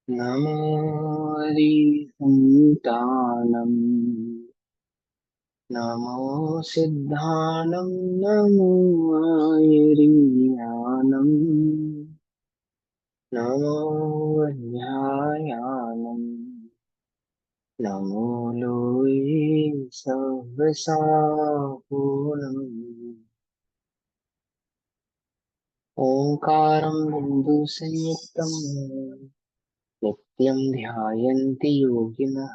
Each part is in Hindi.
नमो हरिसन्तानम् नमो सिद्धानं नमो आयर्यानं नमो वैद्यायानं नमो लोये सहस्रापूर्णम् ओंकारं बिन्दुसंयुक्तं नित्यं ध्यायन्ति योगिनः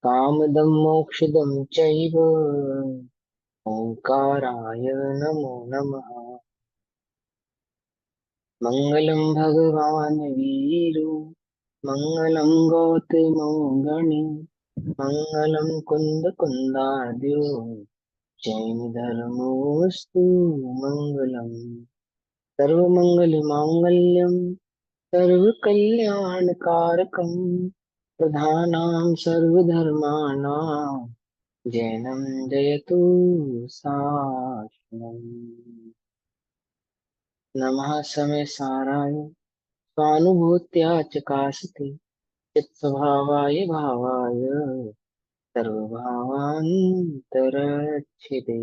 कामदं मोक्षदं चैव ओंकाराय नमो नमः। मंगलम भगवान वीरो मंगलम गौतमो गणे मंगलम कुंद कुंदाद्यो जैन धर्मोस्तु मंगलम सर्वमंगल मांगल्यम सर्वकल्याणकारकम प्रधानां सर्वधर्माणां जैनं जयतु साश्वतम्। नमः समय साराय स्वानुभूत्या चकासते चित्स्वभावाय भावाय सर्वभावान्तरच्छिदे।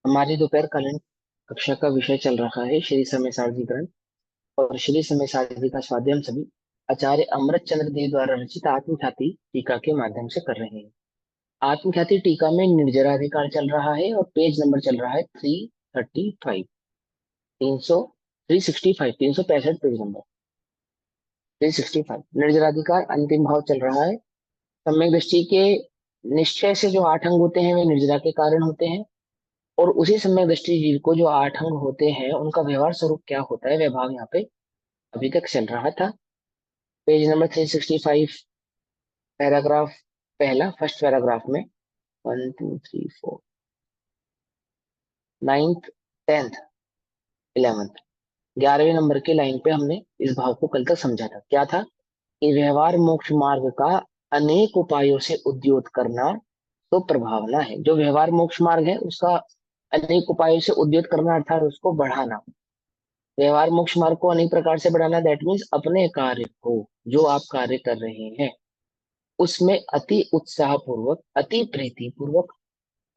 हमारी दोपहर कालीन कक्षा का विषय चल रहा है श्री समय सारणी ग्रंथ। और श्री समय सारणी का स्वाध्याय हम सभी आचार्य अमृत चंद्र देव द्वारा रचित आत्मख्याति टीका के माध्यम से कर रहे हैं। आत्मख्याति टीका में निर्जराधिकार चल रहा है और पेज नंबर चल रहा है 335। 365 365 पेज नंबर 365। निर्जराधिकार अंतिम भाव चल रहा है। सम्यक दृष्टि के निश्चय से जो 8 अंग होते हैं वे निर्जरा के कारण होते हैं। और उसी सम्यक दृष्टि जीव को जो 8 अंग होते हैं उनका व्यवहार स्वरूप क्या होता है वह भाग यहाँ पे अभी तक चल रहा था। पेज नंबर 365, पैराग्राफ पहला, फर्स्ट पैराग्राफ में 1 2 3 4 नाइन्थ, 10th, 11th, 11वें नंबर के लाइन पे हमने इस भाव को कल तक समझा था। क्या था कि व्यवहार मोक्ष मार्ग का अनेक उपायों से उद्योत करना तो प्रभावना है। जो व्यवहार मोक्ष मार्ग है उसका अनेक उपायों से उद्योत करना अर्थात उसको बढ़ाना। व्यवहार मोक्ष मार्ग को अनेक प्रकार से बढ़ाना दैट मीन्स अपने कार्य को, जो आप कार्य कर रहे हैं उसमें अति उत्साह पूर्वक, अति प्रीति पूर्वक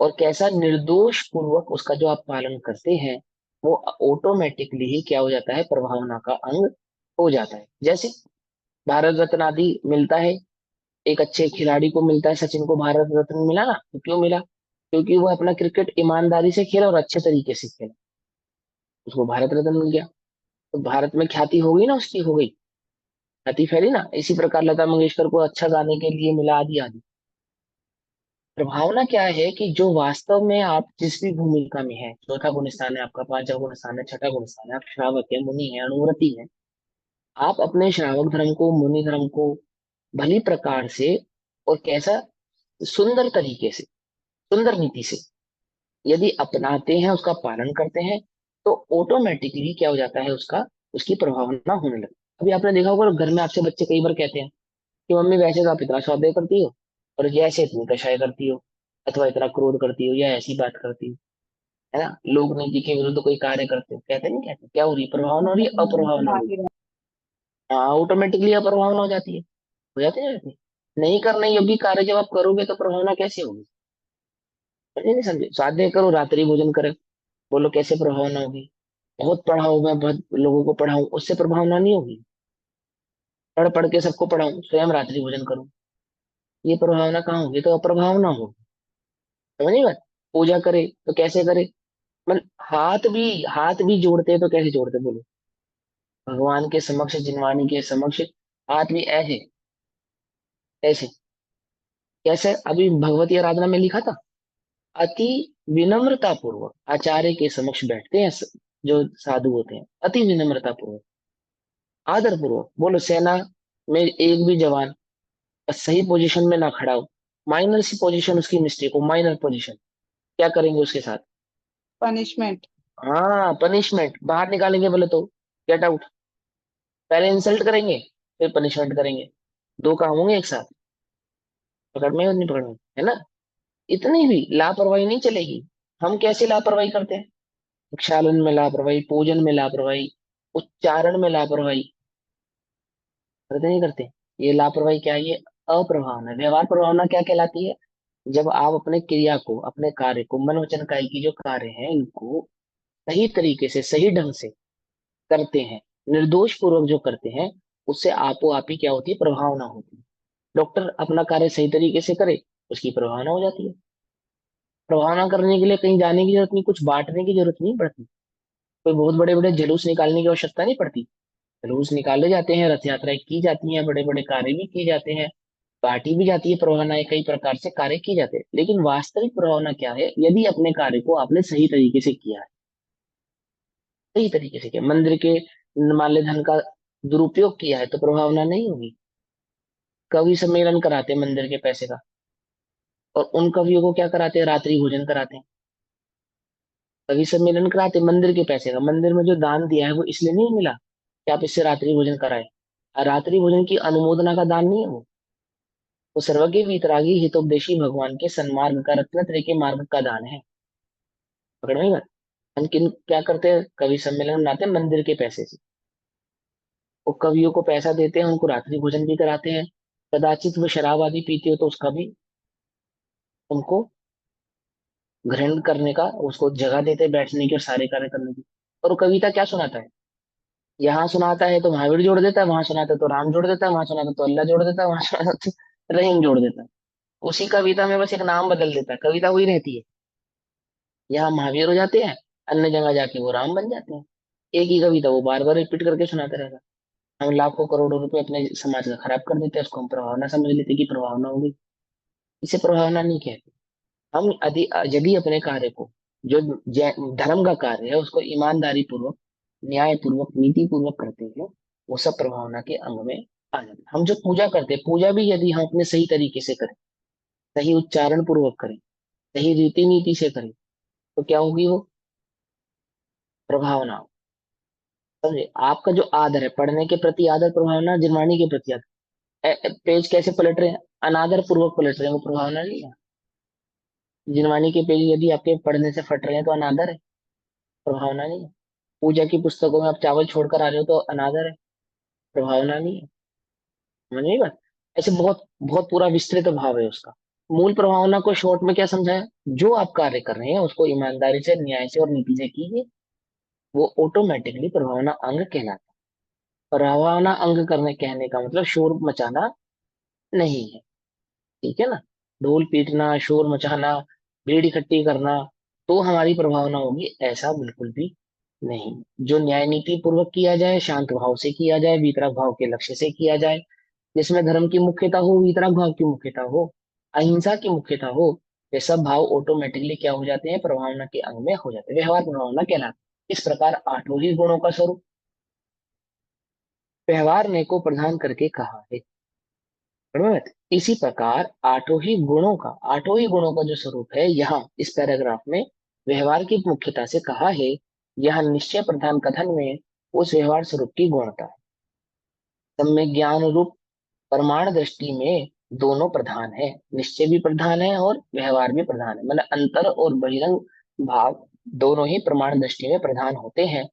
और कैसा निर्दोष पूर्वक उसका जो आप पालन करते हैं वो ऑटोमेटिकली ही क्या हो जाता है, प्रभावना का अंग हो जाता है। जैसे भारत रत्न आदि मिलता है, एक अच्छे खिलाड़ी को मिलता है, सचिन को भारत रत्न मिला ना, तो क्यों मिला? क्योंकि वो अपना क्रिकेट ईमानदारी से खेला और अच्छे तरीके से खेला, उसको भारत रत्न मिल गया। तो भारत में ख्याति हो गई ना, उसकी हो गई, ख्याति फैली ना। इसी प्रकार लता मंगेशकर को अच्छा गाने के लिए मिला, आदि आदि। प्रभावना क्या है कि जो वास्तव में आप जिस भी भूमिका में है, चौथा गुण स्थान है आपका, पांचवा गुण स्थान है, छठा गुण स्थान है, आप श्रावक है, मुनि है, अनुव्रती है, आप अपने श्रावक धर्म को, मुनि धर्म को भली प्रकार से और कैसा सुंदर तरीके से, सुंदर नीति से यदि अपनाते हैं, उसका पालन करते हैं, तो ऑटोमेटिकली क्या हो जाता है, उसका, उसकी प्रभावना होने लगती है। अभी आपने देखा होगा घर में आपसे बच्चे कई बार कहते हैं कि मम्मी वैसे तो आप इतना स्वाध्याय करती हो और जैसे इतनी कषाय करती हो, अथवा इतना क्रोध करती हो या ऐसी बात करती हो, है ना, लोग नीति के विरुद्ध कोई कार्य करते हो, कहते नहीं कहते, क्या हो रही है, प्रभावना हो रही है, अप्रभावना हो रही है? हाँ, ऑटोमेटिकली अप्रभावना हो जाती है, हो जाती है, जाती है। नहीं करने योग्य कार्य जब आप करोगे तो प्रभावना कैसे होगी? समझे नहीं समझे? स्वाध्याय करो, रात्रि भोजन करे, बोलो कैसे प्रभावना होगी? बहुत पढ़ाओ, मैं बहुत लोगों को पढ़ाऊं, उससे प्रभावना नहीं होगी। पढ़ पढ़ के सबको पढ़ाऊं, स्वयं रात्रि भोजन करूं, ये प्रभावना कहाँ होगी? तो अप्रभावना होगी। समझिए बात? पूजा करे तो कैसे करे? मतलब हाथ भी जोड़ते हैं तो कैसे जोड़ते हैं, बोलो? भगवान के समक्ष, जिनवाणी के समक्ष हाथ भी ऐसे, ऐसे, कैसे? अभी भगवती आराधना में लिखा था, अति विनम्रता पूर्वक आचार्य के समक्ष बैठते हैं, जो साधु होते हैं, अति विनम्रता पूर्वक, आदर पूर्वक। बोलो सेना में एक भी जवान सही पोजीशन में ना खड़ा हो, माइनर सी पोजीशन उसकी मिस्टेक हो, माइनर पोजीशन, क्या करेंगे उसके साथ? पनिशमेंट। हाँ, पनिशमेंट, बाहर निकालेंगे, बोले तो गेट आउट। पहले इंसल्ट करेंगे, फिर पनिशमेंट करेंगे, दो काम होंगे एक साथ। पकड़ में और नहीं पकड़ में, है ना। इतनी भी लापरवाही नहीं चलेगी। हम कैसे लापरवाही करते हैं? प्रक्षालन में लापरवाही, पूजन में लापरवाही, उच्चारण में लापरवाही, करते नहीं करते? ये लापरवाही क्या है? ये अप्रभावना, व्यवहार प्रभावना क्या कहलाती है? जब आप अपने क्रिया को, अपने कार्य को, मन वचन काई की जो कार्य है इनको सही तरीके से, सही ढंग से करते हैं, निर्दोष पूर्वक जो करते हैं, उससे आपो आप ही क्या होती है? प्रभावना होती है। डॉक्टर अपना कार्य सही तरीके से करे, उसकी प्रभावना हो जाती है। प्रभावना करने के लिए कहीं जाने की जरूरत नहीं, कुछ बांटने की जरूरत नहीं पड़ती, कोई बहुत बड़े बड़े जुलूस निकालने की आवश्यकता नहीं पड़ती। जुलूस निकाले जाते हैं, रथ यात्राएं की जाती हैं, बड़े बड़े कार्य भी किए जाते हैं, बांटी भी जाती है प्रभावनाएं, कई प्रकार से कार्य किए जाते हैं। लेकिन वास्तविक प्रभावना क्या है? यदि अपने कार्य को आपने सही तरीके से किया है, सही तरीके से किया, मंदिर के माल्य धन का दुरुपयोग किया है, तो प्रभावना नहीं होगी। कवि सम्मेलन कराते हैं मंदिर के पैसे का, और उन कवियों को क्या कराते हैं? रात्रि भोजन कराते हैं। कवि सम्मेलन कराते हैं मंदिर के पैसे का, मंदिर में जो दान दिया है वो इसलिए नहीं मिला कि आप इससे रात्रि भोजन कराए। रात्रि भोजन की अनुमोदना का दान नहीं है वो सर्वज्ञ वीतरागी हितोपदेशी भगवान के सन्मार्ग का, रत्नत्रय के मार्ग का दान है। पकड़ में बात? हम किन क्या करते हैं? कवि सम्मेलन बनाते हैं मंदिर के पैसे से, वो कवियों को पैसा देते हैं, उनको रात्रि भोजन भी कराते हैं। कदाचित वो शराब आदि पीते हो तो उसका भी उनको ग्रहण करने का, उसको जगह देते हैं बैठने की और सारे कार्य करने की। और वो कविता क्या सुनाता है? यहाँ सुनाता है तो महावीर जोड़ देता है, वहां सुनाता है तो राम जोड़ देता है, वहां सुनाता है तो अल्लाह जोड़ देता है, वहां सुनाता है तो रहीम जोड़ देता है। उसी कविता में बस एक नाम बदल देता है, कविता वही रहती है। यहाँ महावीर हो जाते हैं, अन्य जगह जाके वो राम बन जाते हैं। एक ही कविता वो बार बार रिपीट करके सुनाते रहता है। हम लाखों करोड़ों रुपए अपने समाज का खराब कर देते हैं, उसको हम प्रभावना समझ लेते हैं कि प्रभावना होगी। इसे प्रभावना नहीं कहते। हम यदि अपने कार्य को, जो धर्म का कार्य है, उसको ईमानदारी पूर्वक, न्याय पूर्वक, नीति पूर्वक करते हैं, वो सब प्रभावना के अंग में आ जाता है। हम जो पूजा करते हैं, पूजा भी यदि हम अपने सही तरीके से करें, सही उच्चारण पूर्वक करें, सही रीति नीति से करें, तो क्या होगी? वो प्रभावना। समझे? आपका जो आदर है, पढ़ने के प्रति आदर प्रभावना, जिनवाणी के प्रति आदर। पेज कैसे पलट रहे हैं? अनादर पूर्वक पलट रहे हैं, वो प्रभावना नहीं है। जिनवाणी के पेज यदि आपके पढ़ने से फट रहे हैं तो अनादर है, प्रभावना नहीं है। पूजा की पुस्तकों में आप चावल छोड़कर आ रहे हो तो अनादर है, प्रभावना नहीं है। समझ नहीं बात? ऐसे बहुत बहुत पूरा विस्तृत भाव है उसका। मूल प्रभावना को शॉर्ट में क्या समझाया? जो आप कार्य कर रहे हैं उसको ईमानदारी से, न्याय से और नीति से कीजिए, वो ऑटोमेटिकली प्रभावना अंग कहलाता है। प्रभावना अंग करने कहने का मतलब शोर मचाना नहीं है। ठीक है ना? ढोल पीटना, शोर मचाना, भीड़ इकट्ठी करना तो हमारी प्रभावना होगी, ऐसा बिल्कुल भी नहीं। जो न्याय नीति पूर्वक किया जाए, शांत भाव से किया जाए, वीतराग भाव के लक्ष्य से किया जाए, जिसमें धर्म की मुख्यता हो, वीतराग भाव की मुख्यता हो, अहिंसा की मुख्यता हो, ये सब भाव ऑटोमेटिकली क्या हो जाते हैं? प्रभावना के अंग में हो जाते हैं, व्यवहार प्रभावना कहलाते हैं। इस प्रकार आठों ही गुणों का स्वरूप व्यवहार ने को प्रधान करके कहा है। समझ? इसी प्रकार आठों ही गुणों का जो स्वरूप है, यहाँ इस पैराग्राफ में व्यवहार की मुख्यता से कहा है। यह निश्चय प्रधान कथन में उस व्यवहार स्वरूप की गुणता है। सम्यक ज्ञान रूप प्रमाण दृष्टि में दोनों प्रधान है, निश्चय भी प्रधान है और व्यवहार भी प्रधान है। मतलब अंतर और बहिरंग भाव दोनों ही प्रमाण दृष्टि में प्रधान होते हैं।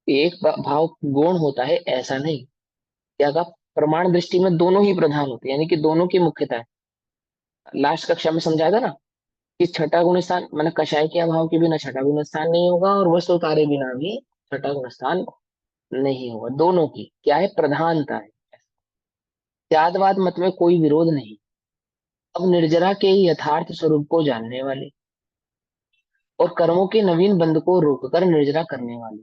एक भाव गौण होता है ऐसा नहीं। क्या कहा? प्रमाण दृष्टि में दोनों ही प्रधान होते हैं, यानी कि दोनों की मुख्यता है। लास्ट कक्षा में समझाया था ना कि छठा गुण स्थान, मैंने कषाय के अभाव के बिना छठा गुण स्थान नहीं होगा, और वस्तु उतारे बिना भी छठा गुण स्थान नहीं होगा। दोनों की क्या है? प्रधानता है। त्यागवाद मत में कोई विरोध नहीं। अब निर्जरा के यथार्थ स्वरूप को जानने वाले और कर्मों के नवीन बंध को रोककर निर्जरा करने वाले,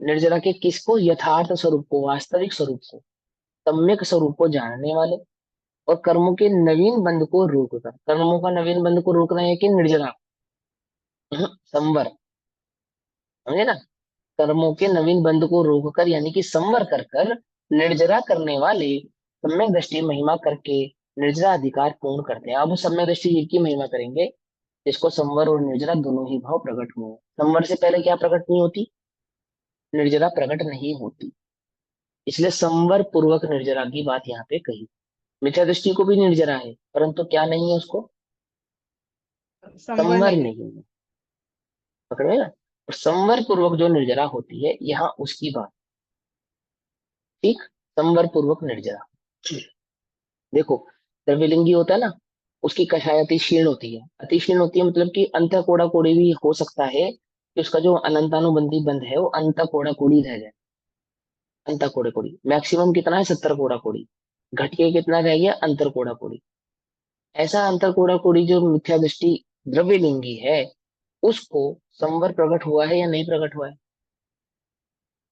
निर्जरा के किसको? यथार्थ स्वरूप को, वास्तविक स्वरूप को, सम्यक स्वरूप को जानने वाले, और कर्मों के नवीन बंध को रोककर, कर्मों का नवीन बंध को रोकना है कि निर्जरा, संवर, समझे ना? कर्मों के नवीन बंध को रोककर यानी कि संवर कर कर निर्जरा करने वाले सम्यक दृष्टि महिमा करके निर्जरा अधिकार पूर्ण करते हैं। अब वो सम्यक दृष्टि की महिमा करेंगे जिसको संवर और निर्जरा दोनों ही भाव प्रकट हुए। संवर से पहले क्या प्रकट नहीं होती? निर्जरा प्रकट नहीं होती। इसलिए संवर पूर्वक निर्जरा की बात यहाँ पे कही। मिथ्या दृष्टि को भी निर्जरा है, परंतु क्या नहीं है उसको, संवर संवर नहीं है। नहीं है। पकड़ में ना। और संवर पूर्वक जो निर्जरा होती है यहाँ उसकी बात। ठीक। संवर पूर्वक निर्जरा। देखो, द्रव्यलिंगी होता है ना, उसकी कषाय अति क्षीण होती है। अति क्षीण होती है मतलब कि अंत कोड़ा कोड़ी भी हो सकता है कि उसका जो अनंतानुबंधी बंध है वो अंत कोड़ा कोड़ी रह जाए। अंत कोड़े कोड़ी मैक्सिमम कितना है, 70 कोड़ा कोड़ी। घट के कितना रह गया, अंतर कोड़ा कोड़ी। ऐसा अंतर कोड़ा कोड़ी जो मिथ्या दृष्टि द्रव्यलिंगी है, उसको संवर प्रकट हुआ है या नहीं प्रकट हुआ है,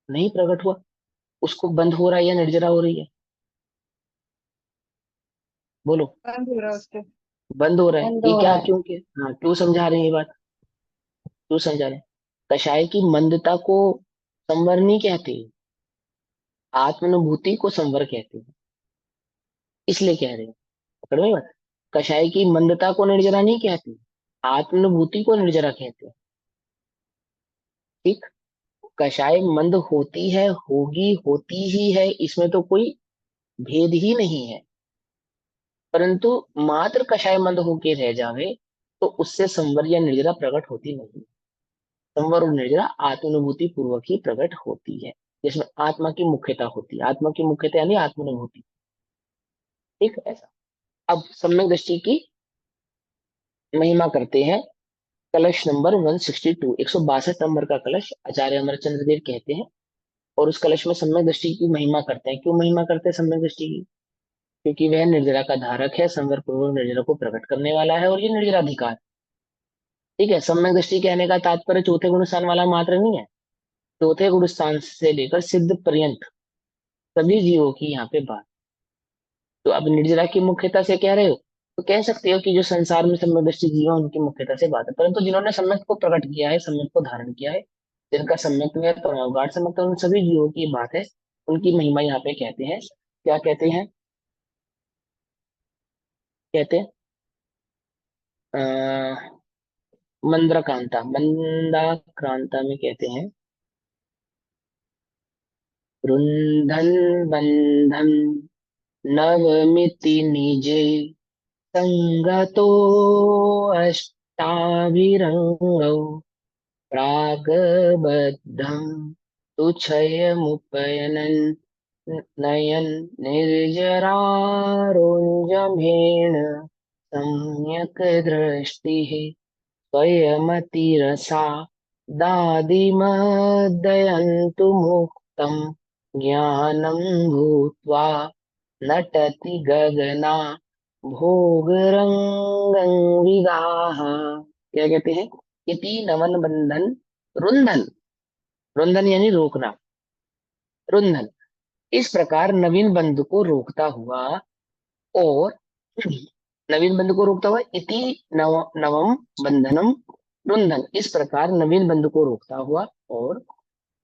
नहीं प्रकट हुआ। उसको बंद हो रहा है या निर्जरा हो रही है, बोलो। बंद हो रहा है उसको। बंद हो रहा है, बंद ये हो क्या रहा है। क्यों के, हाँ क्यों समझा रहे हैं ये बात, क्यों समझा रहे हैं। कषाय की मंदता को संवर नहीं कहते, आत्मानुभूति को संवर कहते हैं, इसलिए कह रहे हैं। पकड़ में बात। कषाय की मंदता को निर्जरा नहीं कहते, आत्मानुभूति को निर्जरा कहते हैं। ठीक। कषाय मंद होती है, होगी, होती ही है, इसमें तो कोई भेद ही नहीं है। परंतु मात्र कषाय मंद होके रह जावे तो उससे संवर या निर्जरा प्रकट होती नहीं। संवर और निर्जरा आत्मानुभूति पूर्वक ही प्रकट होती है, जिसमें आत्मा की मुख्यता होती है। आत्मा की मुख्यता यानी आत्मानुभूति। ठीक है ऐसा। अब सम्यक दृष्टि की महिमा करते हैं। कलश नंबर 162, 162 नंबर का कलश आचार्य अमरचंद्र देव कहते हैं। और उस कलश में सम्यक दृष्टि की महिमा करते हैं। क्यों महिमा करते हैं सम्यक दृष्टि की, क्योंकि वह निर्जरा का धारक है, संवर पूर्वक निर्जरा को प्रकट करने वाला है, और ये निर्जराधिकार। ठीक है। सम्यक दृष्टि कहने का तात्पर्य चौथे गुण स्थान वाला मात्र नहीं है। चौथे गुण स्थान से लेकर सिद्ध पर्यंत सभी जीवों की यहाँ पे बात। तो अब निर्जरा की मुख्यता से कह रहे हो, तो कह सकते हो कि जो संसार में सम्यक दृष्टि जीव है उनकी मुख्यता से बात है, परंतु जिन्होंने सम्यक को प्रकट किया है, सम्यक को धारण किया है, जिनका सम्यक में गाढ़ सम्यक है, उन सभी जीवों की बात है। उनकी महिमा यहाँ पे कहते हैं। क्या कहते हैं, कहते हैं मंदाक्रांता में कहते हैं, रुंधन बंधन नवमिति निजे संगतो अष्टाभिरंगौ प्रागबद्धं तुच्छयमुपयनन् नयन निर्जरारोञ्जमेन सम्यक् दृष्टिः स्वयमतिरसा दादिमद्दयन्तु मुक्तं ज्ञानं भूत्वा नटति गगना भोगरंगं विगाह। क्या कहते हैं, इति नवन बंधन रुंधन। रुंधन यानी रोकना, रुंधन। इस प्रकार नवीन बंधु को रोकता हुआ, और नवीन बंधु को रोकता हुआ, इति नवम बंधनम रुंधन, इस प्रकार नवीन बंधु को रोकता हुआ, और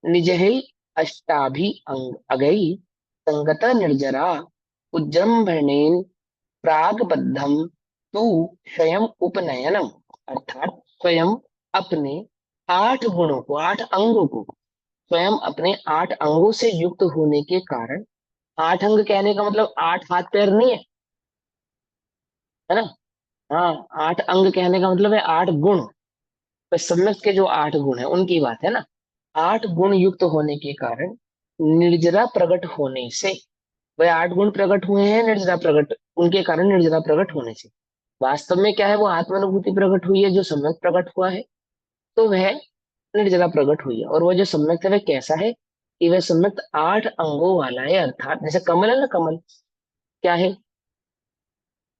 निज ही अष्टाभि अंग अगई संगत निर्जरा उज्जृंभणेन प्रागबद्धम तू स्वयं उपनयनम, अर्थात स्वयं अपने 8 गुणों को, 8 अंगों को, स्वयं अपने 8 अंगों से युक्त होने के कारण। 8 अंग कहने का मतलब 8 हाथ पैर नहीं है, है ना। हाँ, 8 अंग कहने का मतलब है 8 गुण। तो सम्यक के जो 8 गुण है उनकी बात है ना। 8 गुण युक्त होने के कारण निर्जरा प्रकट होने से, वह 8 गुण प्रकट हुए हैं निर्जरा प्रकट, उनके कारण निर्जरा प्रकट होने से। वास्तव में क्या है, वो आत्मानुभूति प्रकट हुई है जो सम्यक प्रकट हुआ है, तो वह निर्जरा प्रकट हुई है। और वह जो सम्यक है वह कैसा है, कि वह सम्यक 8 अंगों वाला है। अर्थात जैसे कमल है ना, कमल क्या है,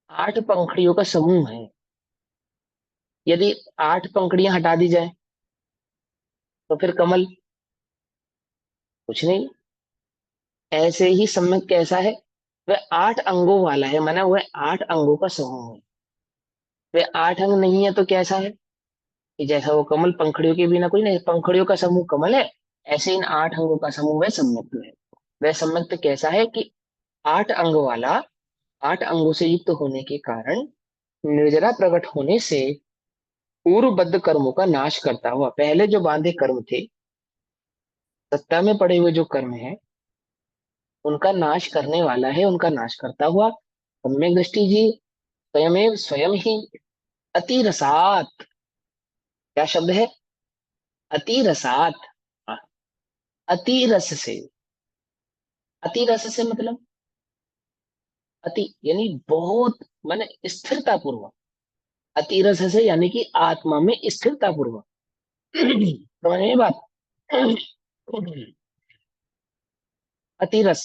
8 पंखड़ियों का समूह है। यदि 8 पंखड़ियां हटा दी जाए तो फिर कमल कुछ नहीं। ऐसे ही सम्यक कैसा है, वह 8 अंगों वाला है, माना वह 8 अंगों का समूह है। वह 8 अंग नहीं है तो कैसा है, कि जैसा वो कमल पंखड़ियों के बिना कोई नहीं, पंखड़ियों का समूह कमल है, ऐसे इन 8 अंगों का समूह वह सम्यक्त है। वह सम्यक्त कैसा है, कि 8 अंग वाला, 8 अंगों से युक्त होने के कारण निर्जरा प्रकट होने से पूर्वबद्ध कर्मों का नाश करता हुआ, पहले जो बांधे कर्म थे, सत्ता में पड़े हुए जो कर्म है, उनका नाश करने वाला है, उनका नाश करता हुआ। सम्यक दृष्टि जी स्वयमेव स्वयं ही अति रसात, क्या शब्द है? अति रसात। हाँ, अति रस से। अति रस से मतलब अति यानी बहुत, माने स्थिरता पूर्वक। अति रस से यानी कि आत्मा में स्थिरता पूर्वक। समझ में ये बात? अति रस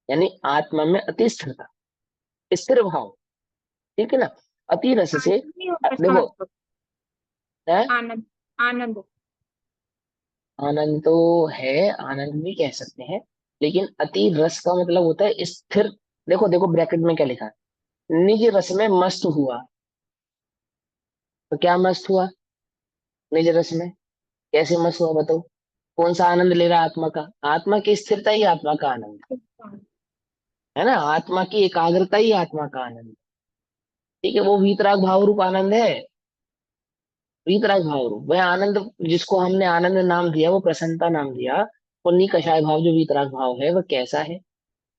यानी आत्मा में अति स्थिरता, स्थिर भाव। ठीक है ना? अति रस से। आनंद नहीं होता इसका देखो, मतलब? है आनंद। आनंद। आनंद तो है, आनंद भी कह सकते हैं, लेकिन अति रस का मतलब होता है स्थिर। देखो देखो ब्रैकेट में क्या लिखा है, निज रस में मस्त हुआ। तो क्या मस्त हुआ निज रस में? कैसे मस्त हुआ बताओ? कौन सा आनंद ले रहा है? आत्मा का, आत्मा की स्थिरता ही आत्मा का आनंद है ना, आत्मा की एकाग्रता ही आत्मा का आनंद। ठीक है, वो वीतराग भाव रूप आनंद है। वीतराग भाव रूप वह आनंद, जिसको हमने आनंद नाम दिया, वो प्रसन्नता नाम दिया। पुण्य कषाय भाव जो वीतराग भाव है, वह कैसा है?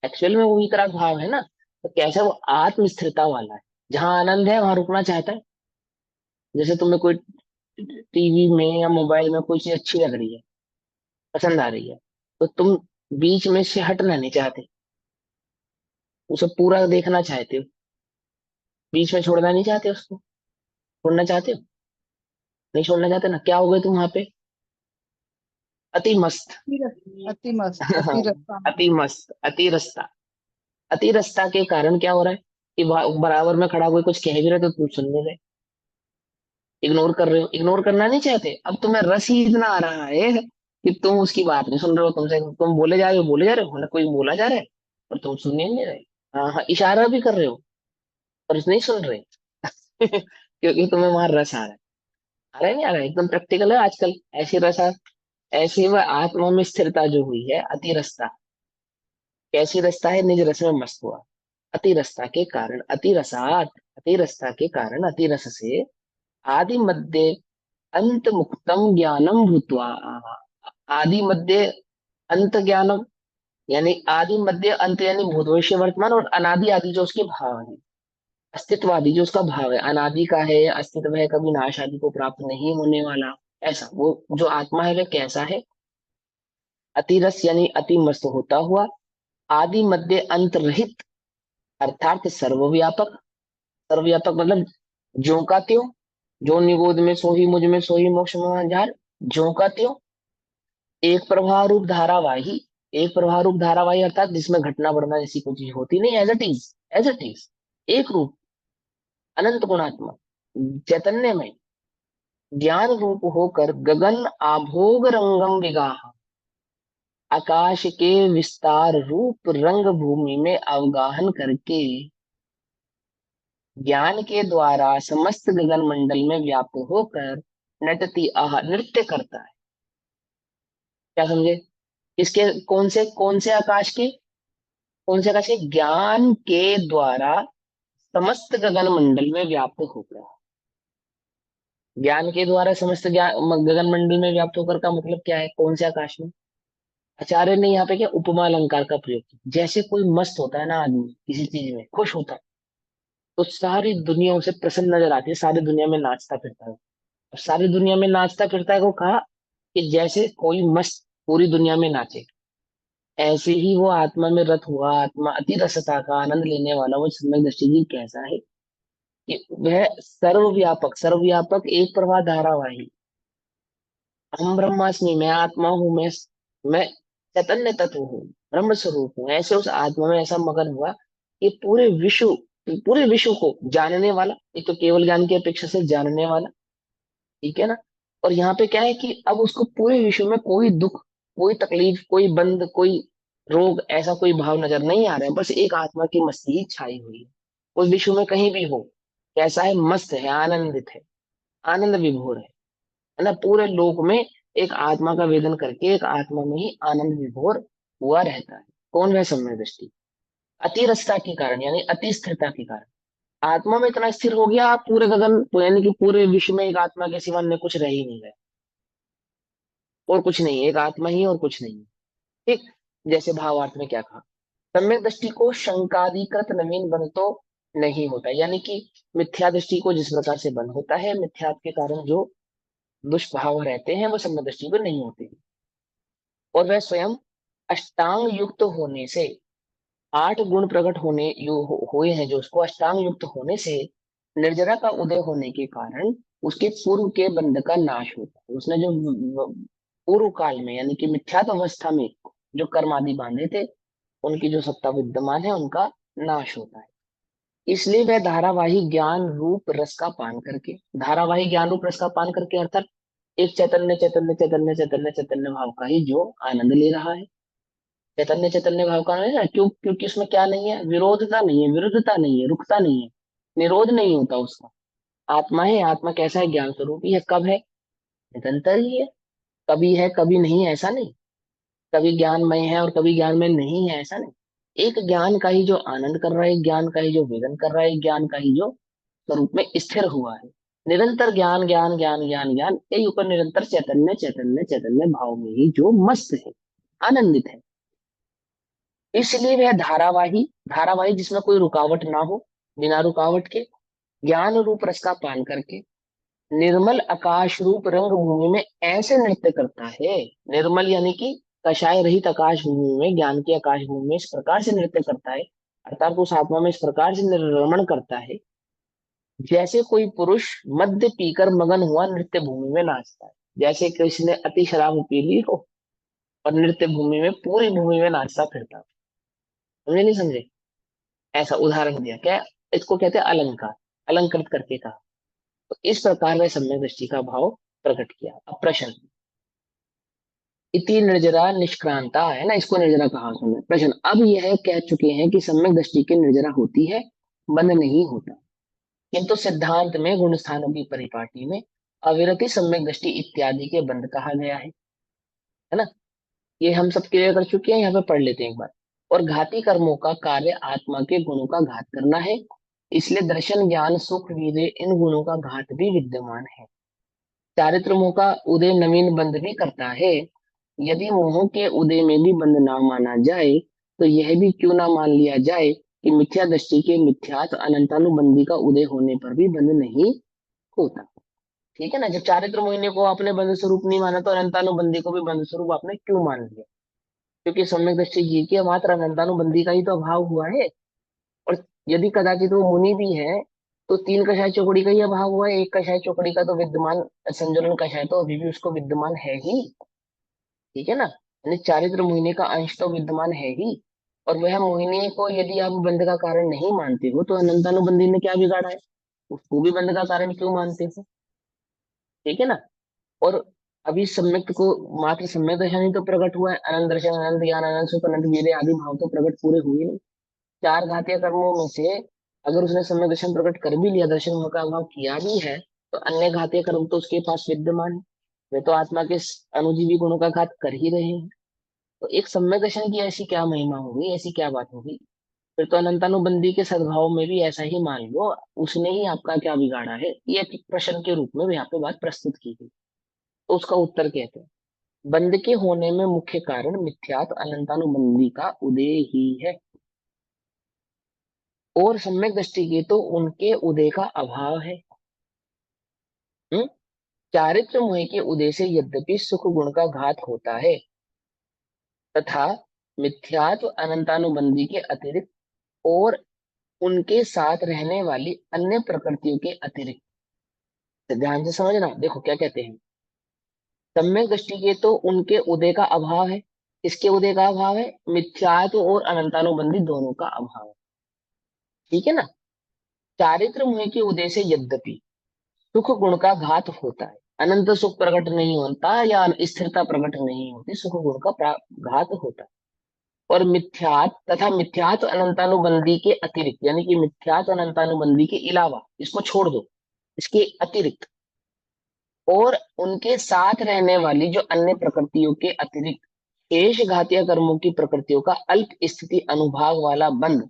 एक्चुअल में वो वीतराग भाव है ना, तो कैसा है? वो आत्म स्थिरता वाला है। जहां आनंद है वहां रुकना चाहता है। जैसे तुम्हें कोई टीवी में या मोबाइल में कोई चीज अच्छी लग रही है, पसंद आ रही है, तो तुम बीच में से हटना नहीं चाहते, उसे पूरा देखना चाहते हो। बीच में छोड़ना नहीं चाहते उसको। छोड़ना चाहते हो? नहीं छोड़ना चाहते ना, क्या हो गए तुम वहां पे? अति मस्त। अति मस्त, अति रस। अति मस्त, अति रस्ता। अति रस्ता के कारण क्या हो रहा है कि बराबर में खड़ा कोई कुछ कह भी रहे तो तुम सुन नहीं रहे, इग्नोर कर रहे हो। इग्नोर करना नहीं चाहते, अब तुम्हें रस ही इतना आ रहा है कि तुम उसकी बात नहीं सुन रहे हो। तुमसे तुम बोले जा रहे हो, बोले जा रहे हो, मतलब कोई बोला जा रहा है और तुम सुन ही नहीं रहे। हाँ हाँ, इशारा भी कर रहे हो पर नहीं सुन रहे। क्योंकि तुम्हें वहां रस आ रहा है। आ रहा है नहीं आ रहा है? एकदम प्रैक्टिकल है आजकल। ऐसी रसा, ऐसी वह आत्मा में स्थिरता जो हुई है, अति रसता। कैसी रसता है? निज रस में मस्त हुआ। अति रसता के कारण अति रसात, अति रसता के कारण अति रस से आदि मध्य अंत मुक्तम ज्ञानम भूतवा। आदि मध्य अंत ज्ञानम, यानी आदि मध्य अंत यानी भूत भविष्य वर्तमान, और अनादि आदि जो उसके भाव है, अस्तित्वादि जो उसका भाव है, अनादि का है, अस्तित्व है, कभी नाश आदि को प्राप्त नहीं होने वाला। ऐसा वो जो आत्मा है वह कैसा है? अतिरस यानी अति मस्त होता हुआ, आदि मध्य अंत रहित, अर्थात सर्वव्यापक। सर्वव्यापक मतलब ज्यों का त्यों, जो निगोद में सोही मुझ में सोही मोक्ष में जार। ज्यों का त्यों एक प्रवाह रूप धारावाही। एक प्रवाह रूप धारावाही अर्थात जिसमें घटना बढ़ना जैसी कोई चीज होती नहीं, as it is, as it is. एक रूप, अनंत गुणात्मा, चैतन्यमय, ज्ञान रूप होकर गगन आभोग रंगम विगाह, आकाश के विस्तार रूप रंग भूमि में अवगाहन करके ज्ञान के द्वारा समस्त गगन मंडल में व्याप्त होकर नटती आह नृत्य करता है। क्या समझे? इसके कौन से आकाश के? कौन से आकाश के? ज्ञान के द्वारा समस्त गगन मंडल में व्याप्त होकर। ज्ञान के द्वारा समस्त गगन मंडल में व्याप्त होकर का मतलब क्या है? कौन से आकाश में? आचार्य ने यहाँ पे क्या उपमा अलंकार का प्रयोग किया। जैसे कोई मस्त होता है ना आदमी, किसी चीज में खुश होता है, तो सारी दुनिया उसे प्रसन्न नजर आती है, सारी दुनिया में नाचता फिरता है। और सारी दुनिया में नाचता फिरता है को कहा कि जैसे कोई मस्त पूरी दुनिया में नाचे, ऐसे ही वो आत्मा में रत हुआ, आत्मा अति रसता का आनंद लेने वाला वो सम्यक दृष्टि जी कैसा है कि वह सर्वव्यापक, सर्वव्यापक एक प्रवाह धारावाही। हम ब्रह्मास्मि, मैं आत्मा हूँ, मैं चैतन्य तत्व हूँ, ब्रह्म स्वरूप हूँ। ऐसे उस आत्मा में ऐसा मगन हुआ कि पूरे विश्व को जानने वाला, एक तो केवल ज्ञान की अपेक्षा से जानने वाला। ठीक है ना? और यहाँ पे क्या है कि अब उसको पूरे विश्व में कोई दुख, कोई तकलीफ, कोई बंद, कोई रोग, ऐसा कोई भाव नजर नहीं आ रहा है। बस एक आत्मा की मस्ती ही छाई हुई है उस विश्व में, कहीं भी हो। कैसा है? मस्त है, आनंदित है, आनंद विभोर है ना? पूरे लोक में एक आत्मा का वेदन करके एक आत्मा में ही आनंद विभोर हुआ रहता है। कौन? वह सम्यक दृष्टि। अतिरसता के कारण यानी अति स्थिरता के कारण आत्मा में इतना स्थिर हो गया, आप पूरे गगन यानी कि पूरे विश्व में एक आत्मा के सिवा अन्य कुछ रह ही नहीं गया, और कुछ नहीं, एक आत्मा ही और कुछ नहीं। ठीक, जैसे भावार्थ में क्या कहा, सम्यक दृष्टि को शंकादिकृत नवीन बंध तो नहीं होता, यानी कि मिथ्या दृष्टि को जिस प्रकार से बंध होता है, मिथ्या के कारण जो दुष्भाव रहते हैं वो सम्यक दृष्टि को नहीं होते। और वह स्वयं अष्टांग युक्त होने से, 8 गुण प्रकट हुए हैं जो उसको, अष्टांग युक्त होने से निर्जरा का उदय होने के कारण उसके पूर्व के बंध का नाश होता है। उसने जो पूर्व काल में यानी कि मिथ्यात्व अवस्था में जो कर्म आदि बांधे थे, उनकी जो सत्ता विद्यमान है उनका नाश होता है। इसलिए वह धारावाही ज्ञान रूप रस का पान करके, धारावाही ज्ञान रूप रस का पान करके अर्थात एक चैतन्य चैतन्य चैतन्य चैतन्य चैतन्य भाव का ही जो आनंद ले रहा है, चैतन्य चैतन्य भाव का आनंद है। क्योंकि उसमें क्या नहीं है, विरोधता नहीं है, विरुद्धता नहीं है, रुकता नहीं है, निरोध नहीं होता उसका। आत्मा है, आत्मा कैसा है, ज्ञान स्वरूप ही है। कब है, निरंतर ही है। कभी है कभी नहीं है ऐसा नहीं, कभी ज्ञानमय है और कभी ज्ञानमय नहीं है ऐसा नहीं। एक ज्ञान का ही जो आनंद कर रहा है, ज्ञान का ही जो वेदन कर रहा है, ज्ञान का ही जो स्वरूप में स्थिर हुआ है। निरंतर ज्ञान ज्ञान ज्ञान ज्ञान ज्ञान, यही ऊपर निरंतर चैतन्य चैतन्य चैतन्य भाव में ही जो मस्त है, आनंदित है। इसलिए वह धारावाही, धारावाही जिसमें कोई रुकावट ना हो, बिना रुकावट के ज्ञान रूप रस का पान करके निर्मल आकाश रूप रंग भूमि में ऐसे नृत्य करता है। निर्मल यानी कि कषाय रहित आकाश भूमि में, ज्ञान की आकाश भूमि में इस प्रकार से नृत्य करता है, अर्थात उस आत्मा में इस प्रकार से निर्रमण करता है, जैसे कोई पुरुष मद्य पीकर मगन हुआ नृत्य भूमि में नाचता है। जैसे किसी ने अति शराब पी ली हो और नृत्य भूमि में, पूरी भूमि में नाचता फिरता हो। समझे नहीं समझे, ऐसा उदाहरण दिया क्या, इसको कहते हैं अलंकार, अलंकृत करके कहा। तो इस प्रकार वह सम्यक दृष्टि का भाव प्रकट किया। अब प्रश्न, इति निर्जरा निष्क्रांता है ना, इसको निर्जरा कहा उसने। प्रश्न, अब यह कह चुके हैं कि सम्यक दृष्टि की निर्जरा होती है, बंध नहीं होता, किंतु सिद्धांत में गुण स्थानों की परिपाटी में अविरति सम्यक दृष्टि इत्यादि के बंध कहा गया है ना। ये हम सब क्लियर कर चुके हैं, यहाँ पे पढ़ लेते हैं एक बार। और घाती कर्मों का कार्य आत्मा के गुणों का घात करना है, इसलिए दर्शन ज्ञान सुख वीर्य इन गुणों का घात भी विद्यमान है। चारित्र मोह का उदय नवीन बंध भी करता है। यदि मोह के उदय में भी बंध ना माना जाए, तो यह भी क्यों ना मान लिया जाए कि मिथ्या दृष्टि के मिथ्यात्व अनंतानुबंधी का उदय होने पर भी बंध नहीं होता। ठीक है ना, जब चारित्र मोहिनी को आपने बंध स्वरूप नहीं माना, तो अनंतानुबंधी को भी बंध स्वरूप आपने क्यों मान लिया? क्योंकि सम्यक दृष्टि जी के मात्र अनंतानुबंधी का ही तो अभाव हुआ है। और यदि कदाचित वो मुनि भी है, तो 3 कषाय चौकड़ी का ही अभाव हुआ है, 1 कषाय चौकड़ी का तो विद्यमान, संजुलन कषाय तो अभी भी उसको विद्यमान है ही। ठीक है ना, यानी चारित्र मोहिनी का अंश तो विद्यमान है ही। और वह मोहिनी को यदि आप बंध का कारण नहीं मानते हो, तो अनंतानुबंधी ने क्या बिगाड़ा है, उसको भी बंध का कारण क्यों मानते हो? ठीक है ना। और अभी सम्यक को मात्र सम्यक दर्शन ही तो प्रकट हुआ है, अनंत दर्शन, अनंत ज्ञान, अनंत सुख, अनंत वीर्य आदि भाव तो प्रकट पूरे हुए नहीं। 4 घातीय कर्मों में से अगर उसने सम्यक दर्शन प्रकट कर भी लिया, दर्शन मोह का अभाव किया भी है, तो अन्य घातीय कर्म तो उसके पास विद्यमान है। वे तो आत्मा के अनुजीवी गुणों का घात कर ही रहे हैं। तो एक सम्यक दर्शन की ऐसी क्या महिमा होगी, ऐसी क्या बात होगी? फिर तो अनंतानुबंधी के सद्भाव में भी ऐसा ही मान लो, उसने ही आपका क्या बिगाड़ा है, ये एक प्रश्न के रूप में यहाँ पे बात प्रस्तुत की गई। तो उसका उत्तर कहते हैं, बंध के होने में मुख्य कारण मिथ्यात्व अनंतानुबंधी का उदय ही है, और सम्यक दृष्टि के तो उनके उदय का अभाव है। हम्म चारित्र मोह के उदय से यद्यपि सुख गुण का घात होता है, तथा मिथ्यात्व अनंतानुबंधी के अतिरिक्त और उनके साथ रहने वाली अन्य प्रकृतियों के अतिरिक्त, ध्यान से समझना, देखो क्या कहते हैं। सम्यक दृष्टि के तो उनके उदय का अभाव है, किसके उदय का अभाव है, मिथ्यात्व और अनंतानुबंधी दोनों का अभाव है। ठीक है ना। चारित्र मोह के उदय से यद्यपि सुख गुण का घात होता है, अनंत सुख प्रकट नहीं होता या स्थिरता प्रकट नहीं होती, सुख गुण का घात होता है। और मिथ्यात तथा मिथ्यात्व अनंतानुबंधी के अतिरिक्त, यानी कि मिथ्यात्व अनंतानुबंधी के अलावा, इसको छोड़ दो, इसके अतिरिक्त और उनके साथ रहने वाली जो अन्य प्रकृतियों के अतिरिक्त शेष घातीय कर्मों की प्रकृतियों का अल्प स्थिति अनुभाग वाला बंध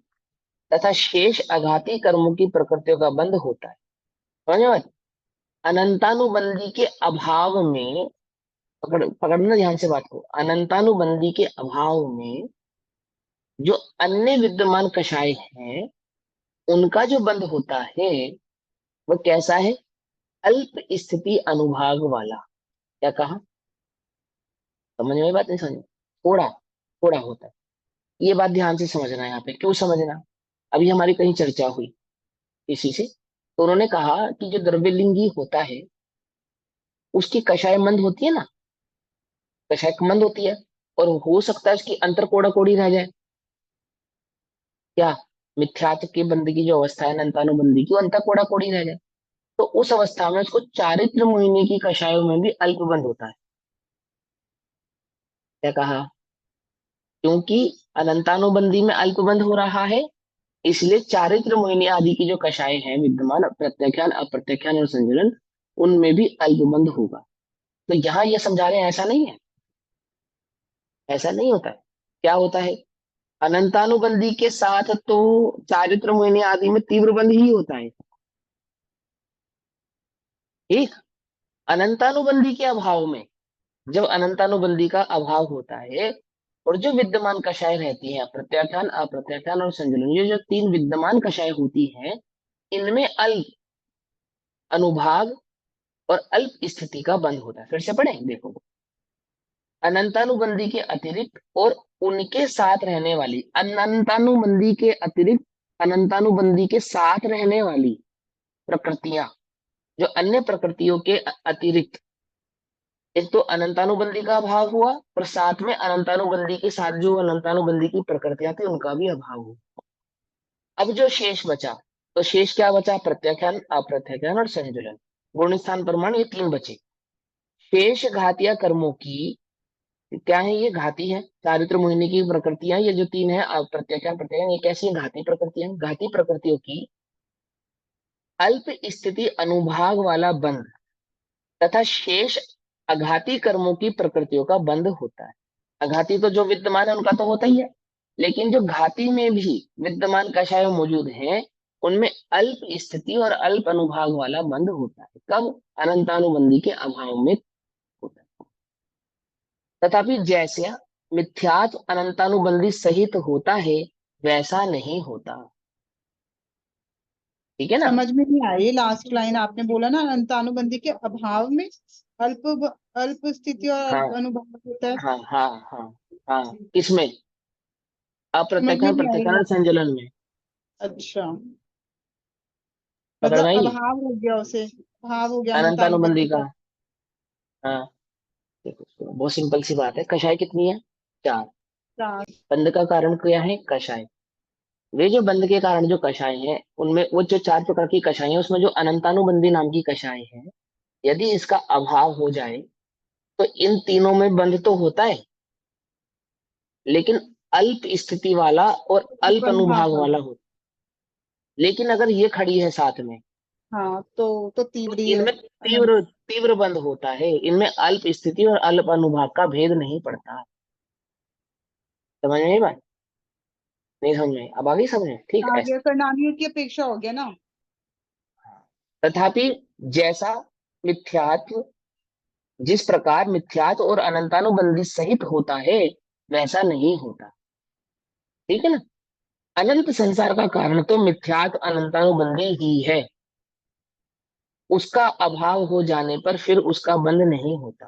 तथा शेष अघाती कर्मों की प्रकृतियों का बंध होता है। समझ में आया? अनंतानुबंधी के अभाव में, पकड़ना ध्यान से बात को, अनंतानुबंधी के अभाव में जो अन्य विद्यमान कषाय हैं उनका जो बंध होता है वह कैसा है? अल्प स्थिति अनुभाग वाला। क्या कहा? समझ में आई बात? नहीं समझ? थोड़ा थोड़ा होता है। ये बात ध्यान से समझना है यहाँ पे। क्यों समझना? अभी हमारी कहीं चर्चा हुई किसी से, तो उन्होंने कहा कि जो द्रव्यलिंगी होता है उसकी कषाय मंद होती है ना, कषाय मंद होती है, और हो सकता है उसकी अंतर कोड़ा कोड़ी रह जाए। क्या? मिथ्यात्व की बंदी की जो अवस्था है अनंतानुबंधी की, वो अंतर कोड़ा कोड़ी रह जाए, तो उस अवस्था में उसको चारित्र मोहिनी की कषायों में भी अल्पबंध होता है। क्या कहा? क्योंकि अनंतानुबंधी में अल्पबंध हो रहा है, इसलिए चारित्र मोहिनी आदि की जो कषाय हैं विद्यमान, प्रत्याख्यान अप्रत्याख्यान और संजुलन, उनमें भी अल्पबंध होगा। तो यहाँ ये समझा रहे हैं ऐसा नहीं है, ऐसा नहीं होता है। क्या होता है? अनंतानुबंधी के साथ तो चारित्र मोहिनी आदि में तीव्र बंध ही होता है। ठीक। अनंतानुबंधी के अभाव में, जब अनंतानुबंधी का अभाव होता है और जो विद्यमान कषाय रहती है प्रत्याख्यान अप्रत्याख्यान और संजुलन, ये जो तीन विद्यमान कषाय होती हैं, इनमें अल्प अनुभाग और अल्प स्थिति का बंध होता है। फिर से पढ़ें, देखो। अनंतानुबंधी के अतिरिक्त और उनके साथ रहने वाली, अनंतानुबंधी के अतिरिक्त अनंतानुबंधी के साथ रहने वाली प्रकृतियां, जो अन्य प्रकृतियों के अतिरिक्त, एक तो अनंतानुबंधी का अभाव हुआ और साथ में अनंतानुबंधी के साथ जो अनंतानुबंधी की प्रकृतियां थी उनका भी अभाव हुआ। अब जो शेष बचा, तो शेष क्या बचा? प्रत्याख्यान अप्रत्याख्यान और संजुलन, गुण स्थान प्रमाण, ये तीन बचे। शेष घातीय कर्मों की, क्या है ये? घाती है, चारित्र मोहिनी की प्रकृतियां, ये जो तीन है प्रत्याख्यान प्रत्याख्यान, ये कैसी है? घाती प्रकृतियां। घाती प्रकृतियों की अल्प स्थिति अनुभाग वाला बंध तथा शेष अघाती कर्मों की प्रकृतियों का बंध होता है। अघाती तो जो विद्यमान है उनका तो होता ही है, लेकिन जो घाती में भी विद्यमान कषाय मौजूद हैं उनमें अल्प स्थिति और अल्प अनुभाग वाला बंध होता है। कब? अनंतानुबंधी के अभाव में होता है। तथापि जैसे मिथ्यात्व अनंतानुबंधी सहित होता है वैसा नहीं होता। ठीक है ना? समझ में नहीं आई लास्ट लाइन आपने बोला ना, अंतानुबंधी के अभाव में अल्प अल्प स्थिति और हाँ अल्प अनुभाग होता है। हाँ हाँ हाँ हाँ। किसमें? समझ में अप्रत्याख्यान नहीं आई प्रत्याख्यान और संचलन में। अच्छा, पकड़ में मतलब आएगी अभाव हो गया उसे, अभाव हो गया अनंतानुबंधी अंतानुबंधी का। का। हाँ। देखो सुनो, बहुत सिंपल सी बात है। कषाय कितनी है? चार। चार। बंध का कारण क्या है? कषाय। वे जो बंध के कारण जो कषाय हैं उनमें वो जो चार प्रकार की कषाय है, उसमें जो अनंतानुबंधी नाम की कषाय है, यदि इसका अभाव हो जाए तो इन तीनों में बंध तो होता है, लेकिन अल्प स्थिति वाला और अल्प अनुभाग अनुभाग वाला। वाला होता है। लेकिन अगर ये खड़ी है साथ में, हाँ तो तो तीव्र ही है इनमें अनंत। तीव्र तीव्र बंध होता है, इनमें अल्प स्थिति और अल्प अनुभाग का भेद नहीं पड़ता। समझ में आई बात? नहीं समझ में? अब आगे समझ में? ठीक ऐसा। आगे परिणामियों की अपेक्षा हो गया ना। तथापि जैसा मिथ्यात्व, जिस प्रकार मिथ्यात्व और अनंतानुबंधी सहित होता है वैसा नहीं होता। ठीक है ना? अनंत संसार का कारण तो मिथ्यात्व अनंतानुबंधी ही है, उसका अभाव हो जाने पर फिर उसका बंध नहीं होता।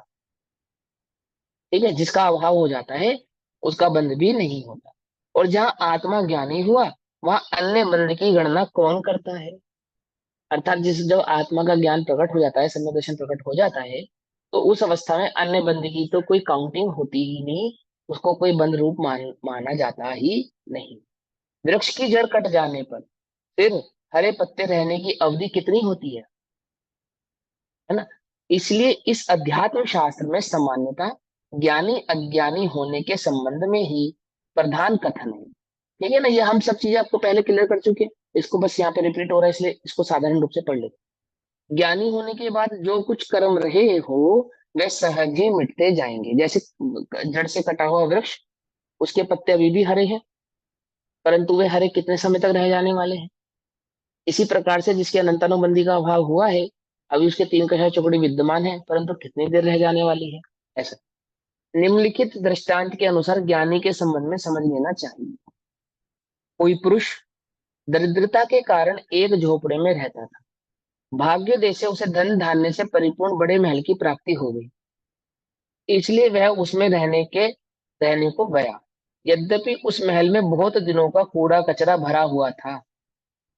ठीक है? जिसका अभाव हो जाता है उसका बंध भी नहीं होता। और जहां आत्मा ज्ञानी हुआ वहां अन्य बंध की गणना कौन करता है? अर्थात जिस जब आत्मा का ज्ञान प्रकट हो जाता है, सम्यक दर्शन प्रकट हो जाता है, तो उस अवस्था में अन्य बंध की तो कोई काउंटिंग होती ही नहीं, उसको कोई बंध रूप माना जाता ही नहीं। वृक्ष की जड़ कट जाने पर फिर हरे पत्ते रहने की अवधि कितनी होती है ना? इसलिए इस अध्यात्म शास्त्र में सामान्यता ज्ञानी अज्ञानी होने के संबंध में ही प्रधान कथन है। ठीक है ना? ये हम सब चीजें आपको पहले क्लियर कर चुके हैं, इसको बस यहाँ पे रिपीट हो रहा है, इसलिए इसको साधारण रूप से पढ़ ले। ज्ञानी होने के बाद जो कुछ कर्म रहे हो वे सहज ही मिटते जाएंगे। जैसे जड़ से कटा हुआ वृक्ष, उसके पत्ते अभी भी हरे हैं, परंतु वे हरे कितने समय तक रह जाने वाले हैं। इसी प्रकार से जिसके अनंतानुबंधी का अभाव हुआ है, अभी उसके तीन कषाय चौकड़ी विद्यमान है, परंतु कितनी देर रह जाने वाली है। ऐसा निम्नलिखित दृष्टांत के अनुसार ज्ञानी के संबंध में समझ लेना चाहिए। कोई पुरुष दरिद्रता के कारण एक झोपड़े में रहता था। भाग्य देश से उसे धन धान्य से परिपूर्ण बड़े महल की प्राप्ति हो गई, इसलिए वह उसमें रहने को गया। यद्यपि उस महल में बहुत दिनों का कूड़ा कचरा भरा हुआ था,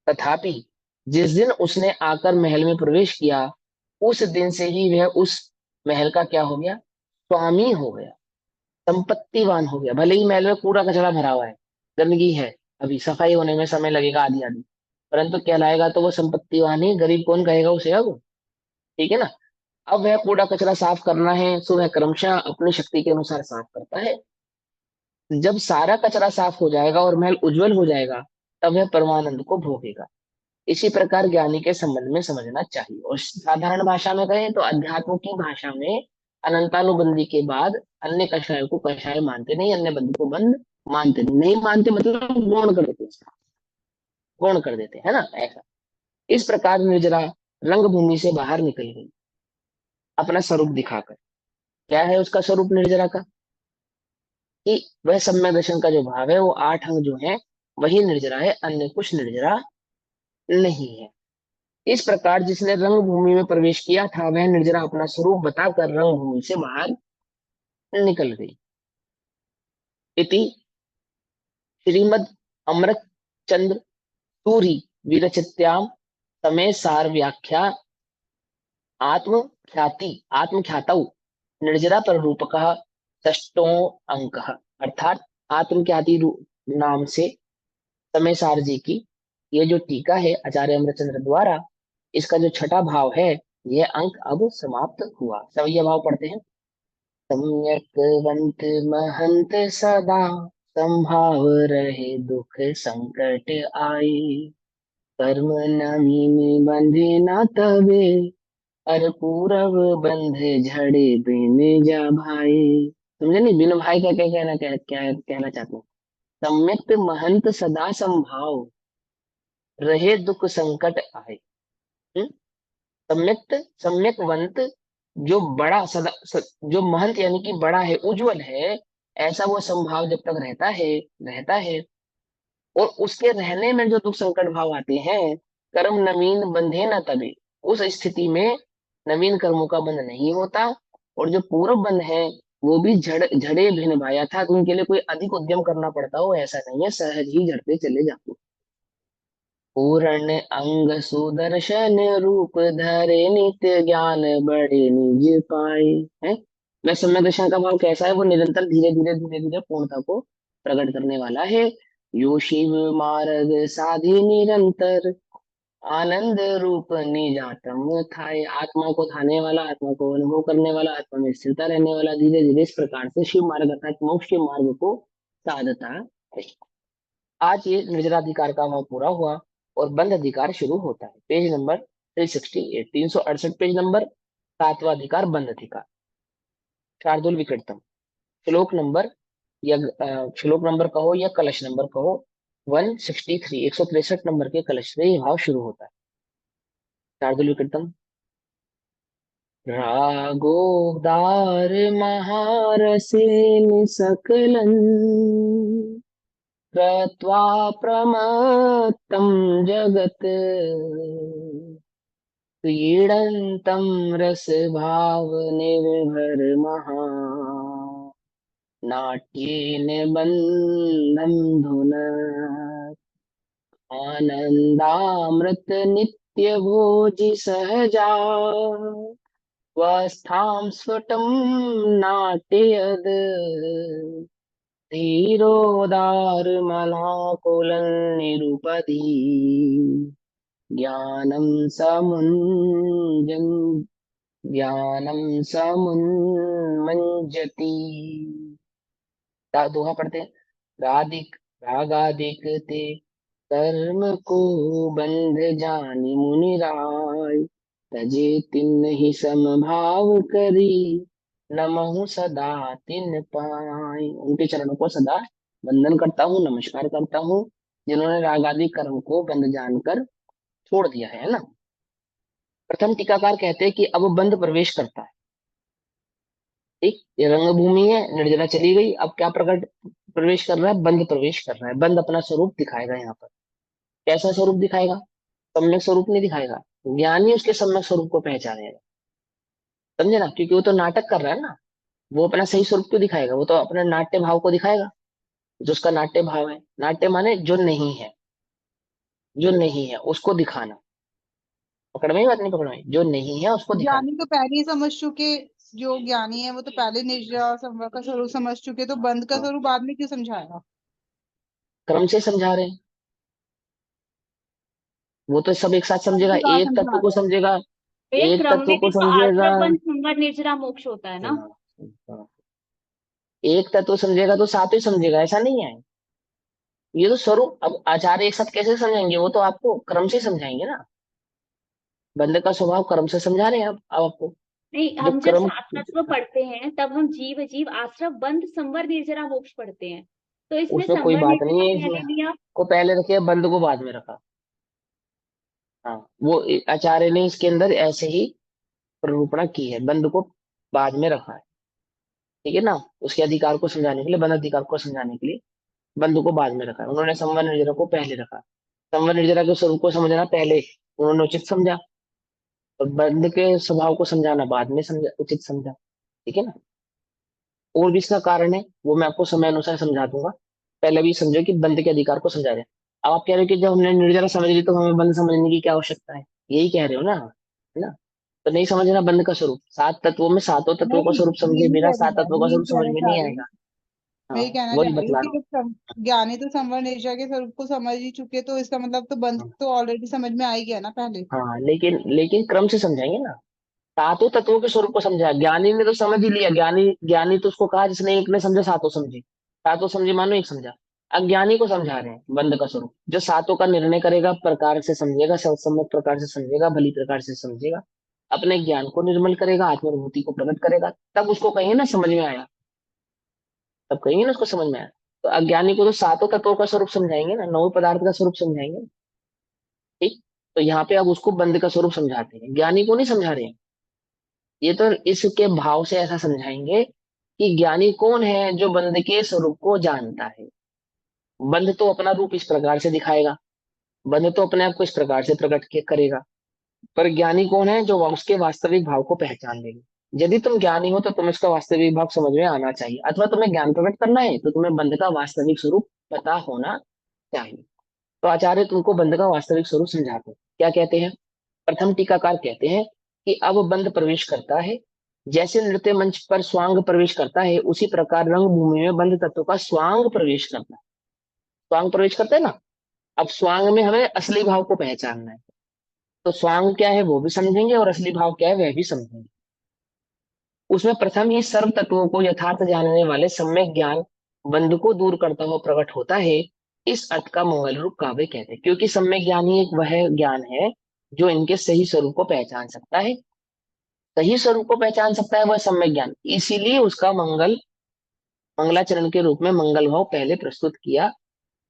तथापि जिस दिन उसने आकर महल में प्रवेश किया, उस दिन से ही वह उस महल का क्या हो गया? स्वामी हो गया, संपत्तिवान हो गया। भले ही महल में कूड़ा कचरा भरा हुआ है, गंदगी है, अभी सफाई होने में समय लगेगा आदि आदि, परंतु कहलाएगा तो वो संपत्तिवान ही। गरीब कौन कहेगा उसे अब? ठीक है ना। अब वह कूड़ा कचरा साफ करना है, सो वह क्रमशः अपनी शक्ति के अनुसार साफ करता है। जब सारा कचरा साफ हो जाएगा और महल उज्जवल हो जाएगा, तब वह परमानंद को भोगेगा। इसी प्रकार ज्ञानी के संबंध में समझना चाहिए। और साधारण भाषा में कहें तो अध्यात्म की भाषा में अनंतानुबंधी के बाद अन्य कषायों को कषाय मानते नहीं, अन्य बंध को बंध मानते नहीं। नहीं मानते मतलब गौण कर देते हैं, गौण कर देते हैं, है ना, ऐसा। इस प्रकार निर्जरा रंगभूमि से बाहर निकल गई अपना स्वरूप दिखाकर। क्या है उसका स्वरूप निर्जरा का? कि वह सम्यक दर्शन का जो भाव है, वो 8 अंग जो है वही निर्जरा है, अन्य कुछ निर्जरा नहीं है। इस प्रकार जिसने रंगभूमि में प्रवेश किया था, वह निर्जरा अपना स्वरूप बताकर रंगभूमि से बाहर निकल गई। इति श्रीमद अमृत चंद्र सूरी विरचित्याम समय सार व्याख्या आत्मख्यातौ निर्जरा पर रूपक षष्ठो अंक, अर्थात आत्मख्याति नाम से समय सार जी की ये जो टीका है आचार्य अमृतचंद्र द्वारा, इसका जो छठा भाव है, यह अंक अब समाप्त हुआ। सब ये भाव पढ़ते हैं। सम्यक वंत महंत सदा, संभाव रहे दुख संकट आए, कर्म नवीन बंधे न तबे, अर पूरब बंध झड़े बिन जा भाई। समझे नहीं? बिन भाई का क्या कहना, क्या कहना चाहते हैं? सम्यक महंत सदा संभाव रहे दुख संकट आए। हम्म? सम्यक सम्यकवंत जो बड़ा जो महंत यानी कि बड़ा है, उज्जवल है, ऐसा वो संभाव जब तक रहता है, और उसके रहने में जो दुख संकट भाव आते हैं, कर्म नवीन बंधे न तबे, उस स्थिति में नवीन कर्मों का बंध नहीं होता। और जो पूर्व बंध है वो भी झड़े भिन्न भाया था, तो उनके लिए कोई अधिक उद्यम करना पड़ता हो ऐसा नहीं है, सहज ही झड़ते चले जाते। पूर्ण अंग सुदर्शन रूप धरे नित्य ज्ञान बड़े निज पाए। है वह सम्य दर्शन का भाव कैसा है? वो निरंतर धीरे धीरे पूर्णता को प्रकट करने वाला है। यो शिव मार्ग साधि निरंतर, आनंद रूप निजातम थाय। आत्मा को थाने वाला, आत्मा को अनुभव करने वाला, आत्मा में स्थिरता रहने वाला, धीरे धीरे इस प्रकार से शिव मार्ग अर्थात मोक्ष के मार्ग को साधता है। आज ये निर्जराधिकार का भाव पूरा हुआ और बंध अधिकार शुरू होता है। पेज नंबर 368, 368 पेज नंबर, सातवां अधिकार बंध अधिकार, शार्दुल विकृतम। श्लोक नंबर या श्लोक नंबर कहो या कलश नंबर कहो, 163, 163 नंबर के कलश से ये भाव शुरू होता है। शार्दुल विकृतम। रागोदार महारसेन सकलन, कृत्वा प्रमत्तं जगत्, क्रीडन्तं रसभावनिर्भरमहा, नाट्येन बन्धं धुनत्, आनन्दामृत नित्यभोजि सहजा, वस्थां स्फुटं नाट्ययद्, धीरोदारमलाकुलं निरुपधि, ज्ञानं समुञ्जन् ज्ञानं समुन्मंजति। दोहा पढ़ते हैं। रागादिक ते कर्म को बंध जानि मुनि राय, तजे तिन ही समभाव करी, नमहु सदा तिन पाई। उनके चरणों को सदा वंदन करता हूँ, नमस्कार करता हूँ, जिन्होंने रागादि कर्म को बंद जानकर छोड़ दिया है ना। प्रथम टीकाकार कहते हैं कि अब बंद प्रवेश करता है। ठीक, ये रंगभूमि है, निर्जरा चली गई, अब क्या प्रकट प्रवेश कर रहा है, बंद प्रवेश कर रहा है। बंद अपना स्वरूप दिखाएगा यहाँ पर। कैसा स्वरूप दिखाएगा? सम्यक स्वरूप नहीं दिखाएगा। ज्ञानी उसके सम्यक स्वरूप को पहचानेगा। समझे ना? क्योंकि वो तो नाटक कर रहा है ना। वो अपना सही स्वरूप क्यों दिखाएगा? वो तो अपने नाट्य भाव को दिखाएगा। जो उसका नाट्य भाव है, नाट्य माने जो नहीं है, जो नहीं है उसको दिखाना। पकड़ में ही बात नहीं? पकड़ में? जो नहीं है उसको दिखाना। ज्ञानी तो पहले ही समझ चुके, जो ज्ञानी है वो तो पहले निद्रा संवर का स्वरूप समझ चुके, तो बंद का हाँ, स्वरूप बाद में क्यों समझाएगा? क्रम से समझा रहे हैं। वो तो सब एक साथ समझेगा, बंद कहाँ एक तत्व समझा को रहे हैं? समझेगा। भैया एक क्रम तत्व में को भी तो समझेगा। आश्रम बंद संवर निर्जरा मोक्ष होता है ना। हाँ, हाँ। एक तत्व समझेगा तो सातों ही समझेगा, ऐसा नहीं है। ये तो स्वरूप, अब आचार्य एक साथ कैसे समझाएंगे? वो तो आपको क्रम से समझाएंगे ना। बंद का स्वभाव क्रम से समझा रहे हैं अब आपको। नहीं, जो हम जब क्रम, सात तत्व पढ़ते हैं तब हम जीव जीव आश्रम बंद संवर निर्जरा मोक्ष पढ़ते हैं। तो इसमें उसमें कोई संवर बात नहीं निर्जरा है। इसमें पहले लिया। को पहले रखे, बंद को बाद में रखा। हाँ, वो आचार्य ने इसके अंदर ऐसे ही प्ररूपणा की है, बंद को बाद में रखा है। ठीक है ना? उसके अधिकार को समझाने के लिए, बंद अधिकार को समझाने के लिए बंद को बाद में रखा है। उन्होंने संवर निर्जरा को पहले रखा। संवर निर्जरा के स्वरूप को समझना पहले उन्होंने उचित समझा, और बंद के स्वभाव को समझाना बाद में समझा, उचित समझा। ठीक है ना? और भी इसका कारण है, वो मैं आपको समय अनुसार समझा दूंगा। पहले भी समझो कि बंद के अधिकार को समझा रहे हैं। अब आप कह रहे हो कि जब हमने निर्जरा समझ ली तो हमें बंद समझने की क्या आवश्यकता है? यही कह रहे हो ना? है ना? तो नहीं समझना बंद का स्वरूप। सात तत्वों में सातों तत्वों का नहीं, स्वरूप ये समझे नहीं बिना कह सात रही, तत्वों का यही स्वरूप समझ कहना में चाह नहीं रही हूँ। आएगा। मैं हाँ, ये कहना वही चाह रही हूँ बतला कि रहा जब ज्ञानी तो संवर निर्जरा के स्वरूप को समझ ही चुके, तो इसका मतलब तो बंद हूँ। तो ऑलरेडी समझ में आ ही गया ना पहले। हाँ, लेकिन क्रम से समझाएंगे ना। सातों तत्वों के स्वरूप को समझा, ज्ञानी ने तो समझ ही लिया। ज्ञानी ज्ञानी तो उसको कहा, जिसने एक ने समझा सातों समझे। सातों समझे मानो एक समझा। अज्ञानी को समझा रहे हैं बंद का स्वरूप। जो सातों का निर्णय करेगा, प्रकार से समझेगा, सम्यक प्रकार से समझेगा, भली प्रकार से समझेगा, अपने ज्ञान को निर्मल करेगा, आत्मानुभूति को प्रकट करेगा, तब उसको कहेंगे ना समझ में आया। तब कहेंगे ना उसको समझ में आया। तो अज्ञानी को तो सातों तत्वों का स्वरूप समझाएंगे ना, नौ पदार्थ का स्वरूप समझाएंगे। ठीक। तो यहाँ पे अब उसको बंद का स्वरूप समझाते हैं, ज्ञानी को नहीं समझा रहे हैं। ये तो इसके भाव से ऐसा समझाएंगे कि ज्ञानी कौन है? जो बंद के स्वरूप को जानता है। बंद तो अपना रूप इस प्रकार से दिखाएगा, बंद तो अपने आप को इस प्रकार से करेगा। पर ज्ञानी कौन है? जो उसके वास्तविक भाव को पहचान लेगा। यदि तुम ज्ञानी हो तो तुम्हें इसका वास्तविक भाव समझ में आना चाहिए, अथवा तुम्हें ज्ञान प्रकट करना है तो तुम्हें बंद का वास्तविक स्वरूप पता होना चाहिए। तो आचार्य तुमको बंद का वास्तविक स्वरूप समझाते हैं। क्या कहते हैं? प्रथम टीकाकार कहते हैं कि अब बंद प्रवेश करता है। जैसे नृत्य मंच पर स्वांग प्रवेश करता है, उसी प्रकार रंगभूमि में बंद तत्व का स्वांग प्रवेश करता है। स्वांग प्रवेश करता है ना। अब स्वांग में हमें असली भाव को पहचानना है। तो स्वांग क्या है वो भी समझेंगे, और असली भाव क्या है वह भी समझेंगे। उसमें प्रथम ही सर्व तत्वों को यथार्थ जानने वाले सम्यक ज्ञान बंध को दूर करता हुआ प्रकट होता है। इस अर्थ का मंगल रूप काव्य कहते हैं, क्योंकि सम्यक ज्ञान ही एक वह ज्ञान है जो इनके सही स्वरूप को पहचान सकता है। सही स्वरूप को पहचान सकता है वह सम्यक ज्ञान, इसीलिए उसका मंगलाचरण के रूप में मंगल भाव पहले प्रस्तुत किया,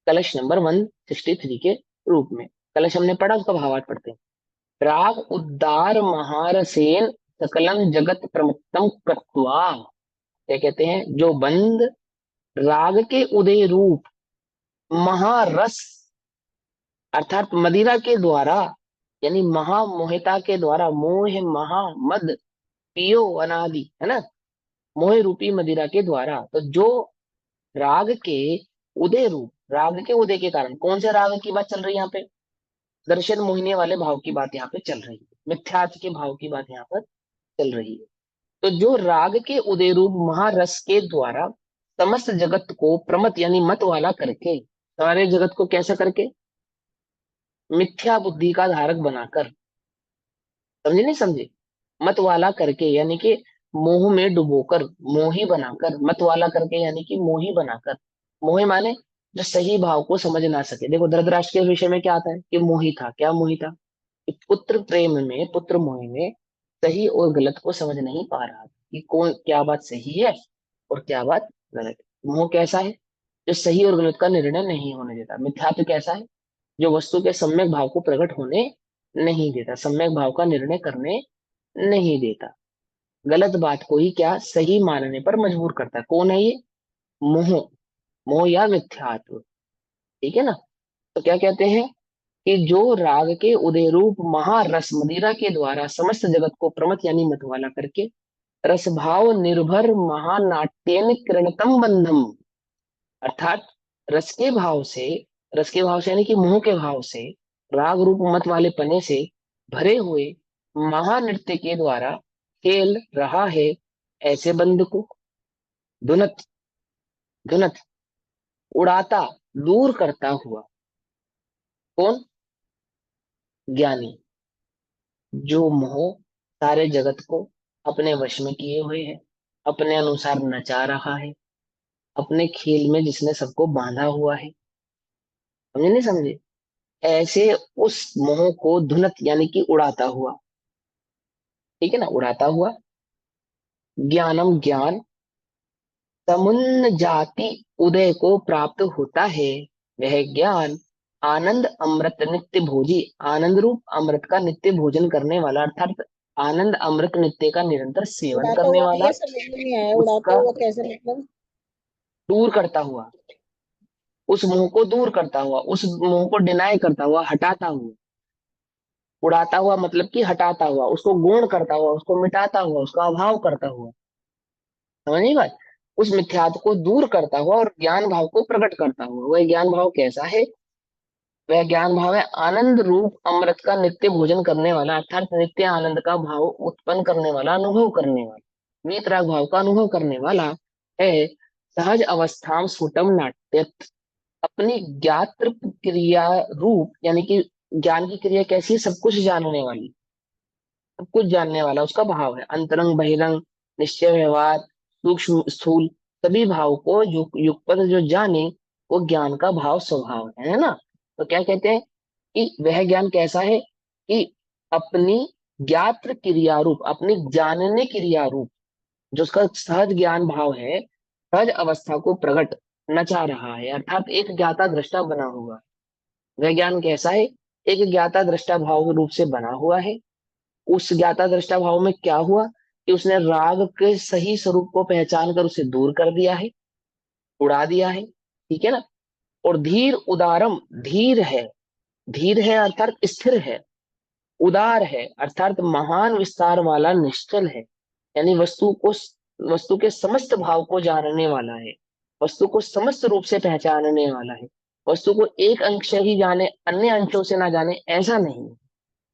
कलश नंबर 163 के रूप में। कलश हमने पढ़ा, उसका भावार्थ पढ़ते हैं। राग उद्दार महारसेन सकलम जगत प्रमत्तम कृत्वा। क्या कहते हैं? जो बंद राग के उदय रूप महारस अर्थात मदिरा के द्वारा, यानी महामोहिता के द्वारा, मोह महा मद पियो अनादि, है ना? मोह रूपी मदिरा के द्वारा, तो जो राग के उदय रूप, राग के उदय के कारण, कौन से राग की बात चल रही है यहाँ पे? दर्शन मोहिनी वाले भाव की बात यहाँ पे चल रही है, मिथ्यात्व के भाव की बात यहाँ पर चल रही है। तो जो राग के उदय रूप महारस के द्वारा समस्त जगत को प्रमत यानी मत वाला करके, सारे जगत को कैसा करके? मिथ्या बुद्धि का धारक बनाकर। समझे नहीं समझे? मत वाला करके यानी कि मोह में डुबोकर, मोही बनाकर, मत वाला करके यानी कि मोही बनाकर। मोही माने जो सही भाव को समझ ना सके। देखो धृतराष्ट्र के विषय में क्या आता है कि मोही था। क्या मोही था? कि पुत्र प्रेम में, पुत्र मोह में सही और गलत को समझ नहीं पा रहा था कि कौन क्या बात सही है और क्या बात गलत है। मोह कैसा है? जो सही और गलत का निर्णय नहीं होने देता। मिथ्यात्व कैसा है? जो वस्तु के सम्यक भाव को प्रकट होने नहीं देता, सम्यक भाव का निर्णय करने नहीं देता। गलत बात को ही क्या सही मानने पर मजबूर करता है। कौन है ये? मोह। मोह या मिथ्यात्व। ठीक है ना। तो क्या कहते हैं कि जो राग के उदय रूप महारस मदिरा के द्वारा समस्त जगत को प्रमथ यानी मतवाला करके रस भाव निर्भर महानाट्यन कृणतम बंधम, अर्थात रस के भाव से, रस के भाव से यानी कि मोह के भाव से, राग रूप मत वाले पने से भरे हुए महानृत्य के द्वारा खेल रहा है ऐसे बंध को धुनत धुनत उड़ाता दूर करता हुआ। कौन? ज्ञानी, जो मोह सारे जगत को अपने वश में किए हुए है, अपने अनुसार नचा रहा है, अपने खेल में जिसने सबको बांधा हुआ है। समझे नहीं समझे? ऐसे उस मोह को धुनत यानी कि उड़ाता हुआ, ठीक है ना, उड़ाता हुआ ज्ञानम ज्ञान समुन्न जाति उदय को प्राप्त होता है। वह ज्ञान आनंद अमृत नित्य भोजी, आनंद रूप अमृत का नित्य भोजन करने वाला, अर्थात आनंद अमृत नित्य का निरंतर सेवन उड़ाता करने हुआ वाला, भैया समझ में नहीं आया, उड़ाता उसका हुआ कैसे मतलब? दूर करता हुआ, उस मोह को दूर करता हुआ, उस मोह को डिनाई करता हुआ, हटाता हुआ। उड़ाता हुआ मतलब कि हटाता हुआ, उसको गौण करता हुआ, उसको मिटाता हुआ, उसका अभाव करता हुआ। समझ नहीं बात? उस मिथ्यात्व को दूर करता हुआ और ज्ञान भाव को प्रकट करता हुआ। वह ज्ञान भाव कैसा है? वह ज्ञान भाव है आनंद रूप अमृत का नित्य भोजन करने वाला, अर्थात नित्य आनंद का भाव उत्पन्न करने वाला, अनुभव करने वाला, वीतराग भाव का अनुभव करने वाला है। सहज अवस्था स्फुटम नाट्य, अपनी ज्ञात क्रिया रूप यानी कि ज्ञान की क्रिया कैसी है? सब कुछ जानने वाली, सब कुछ जानने वाला उसका भाव है। अंतरंग बहिरंग निश्चय व्यवहार सूक्ष्म स्थूल सभी भाव को युगपद जो जाने, वो ज्ञान का भाव स्वभाव है ना। तो क्या कहते हैं कि वह ज्ञान कैसा है कि अपनी ज्ञात क्रिया रूप, अपनी जानने क्रिया रूप, जो उसका सहज ज्ञान भाव है, सहज अवस्था को प्रकट नचा रहा है, अर्थात एक ज्ञाता दृष्टा बना हुआ है। वह ज्ञान कैसा है? एक ज्ञाता दृष्टा भाव के रूप से बना हुआ है। उस ज्ञाता दृष्टा भाव में क्या हुआ कि उसने राग के सही स्वरूप को पहचान कर उसे दूर कर दिया है, उड़ा दिया है। ठीक है ना। और धीर उदारम, धीर है अर्थात स्थिर है, उदार है अर्थात महान विस्तार वाला, निश्चल है यानी वस्तु के समस्त भाव को जानने वाला है, वस्तु को समस्त रूप से पहचानने वाला है। वस्तु को एक अंश ही जाने, अन्य अंशों से ना जाने, ऐसा नहीं।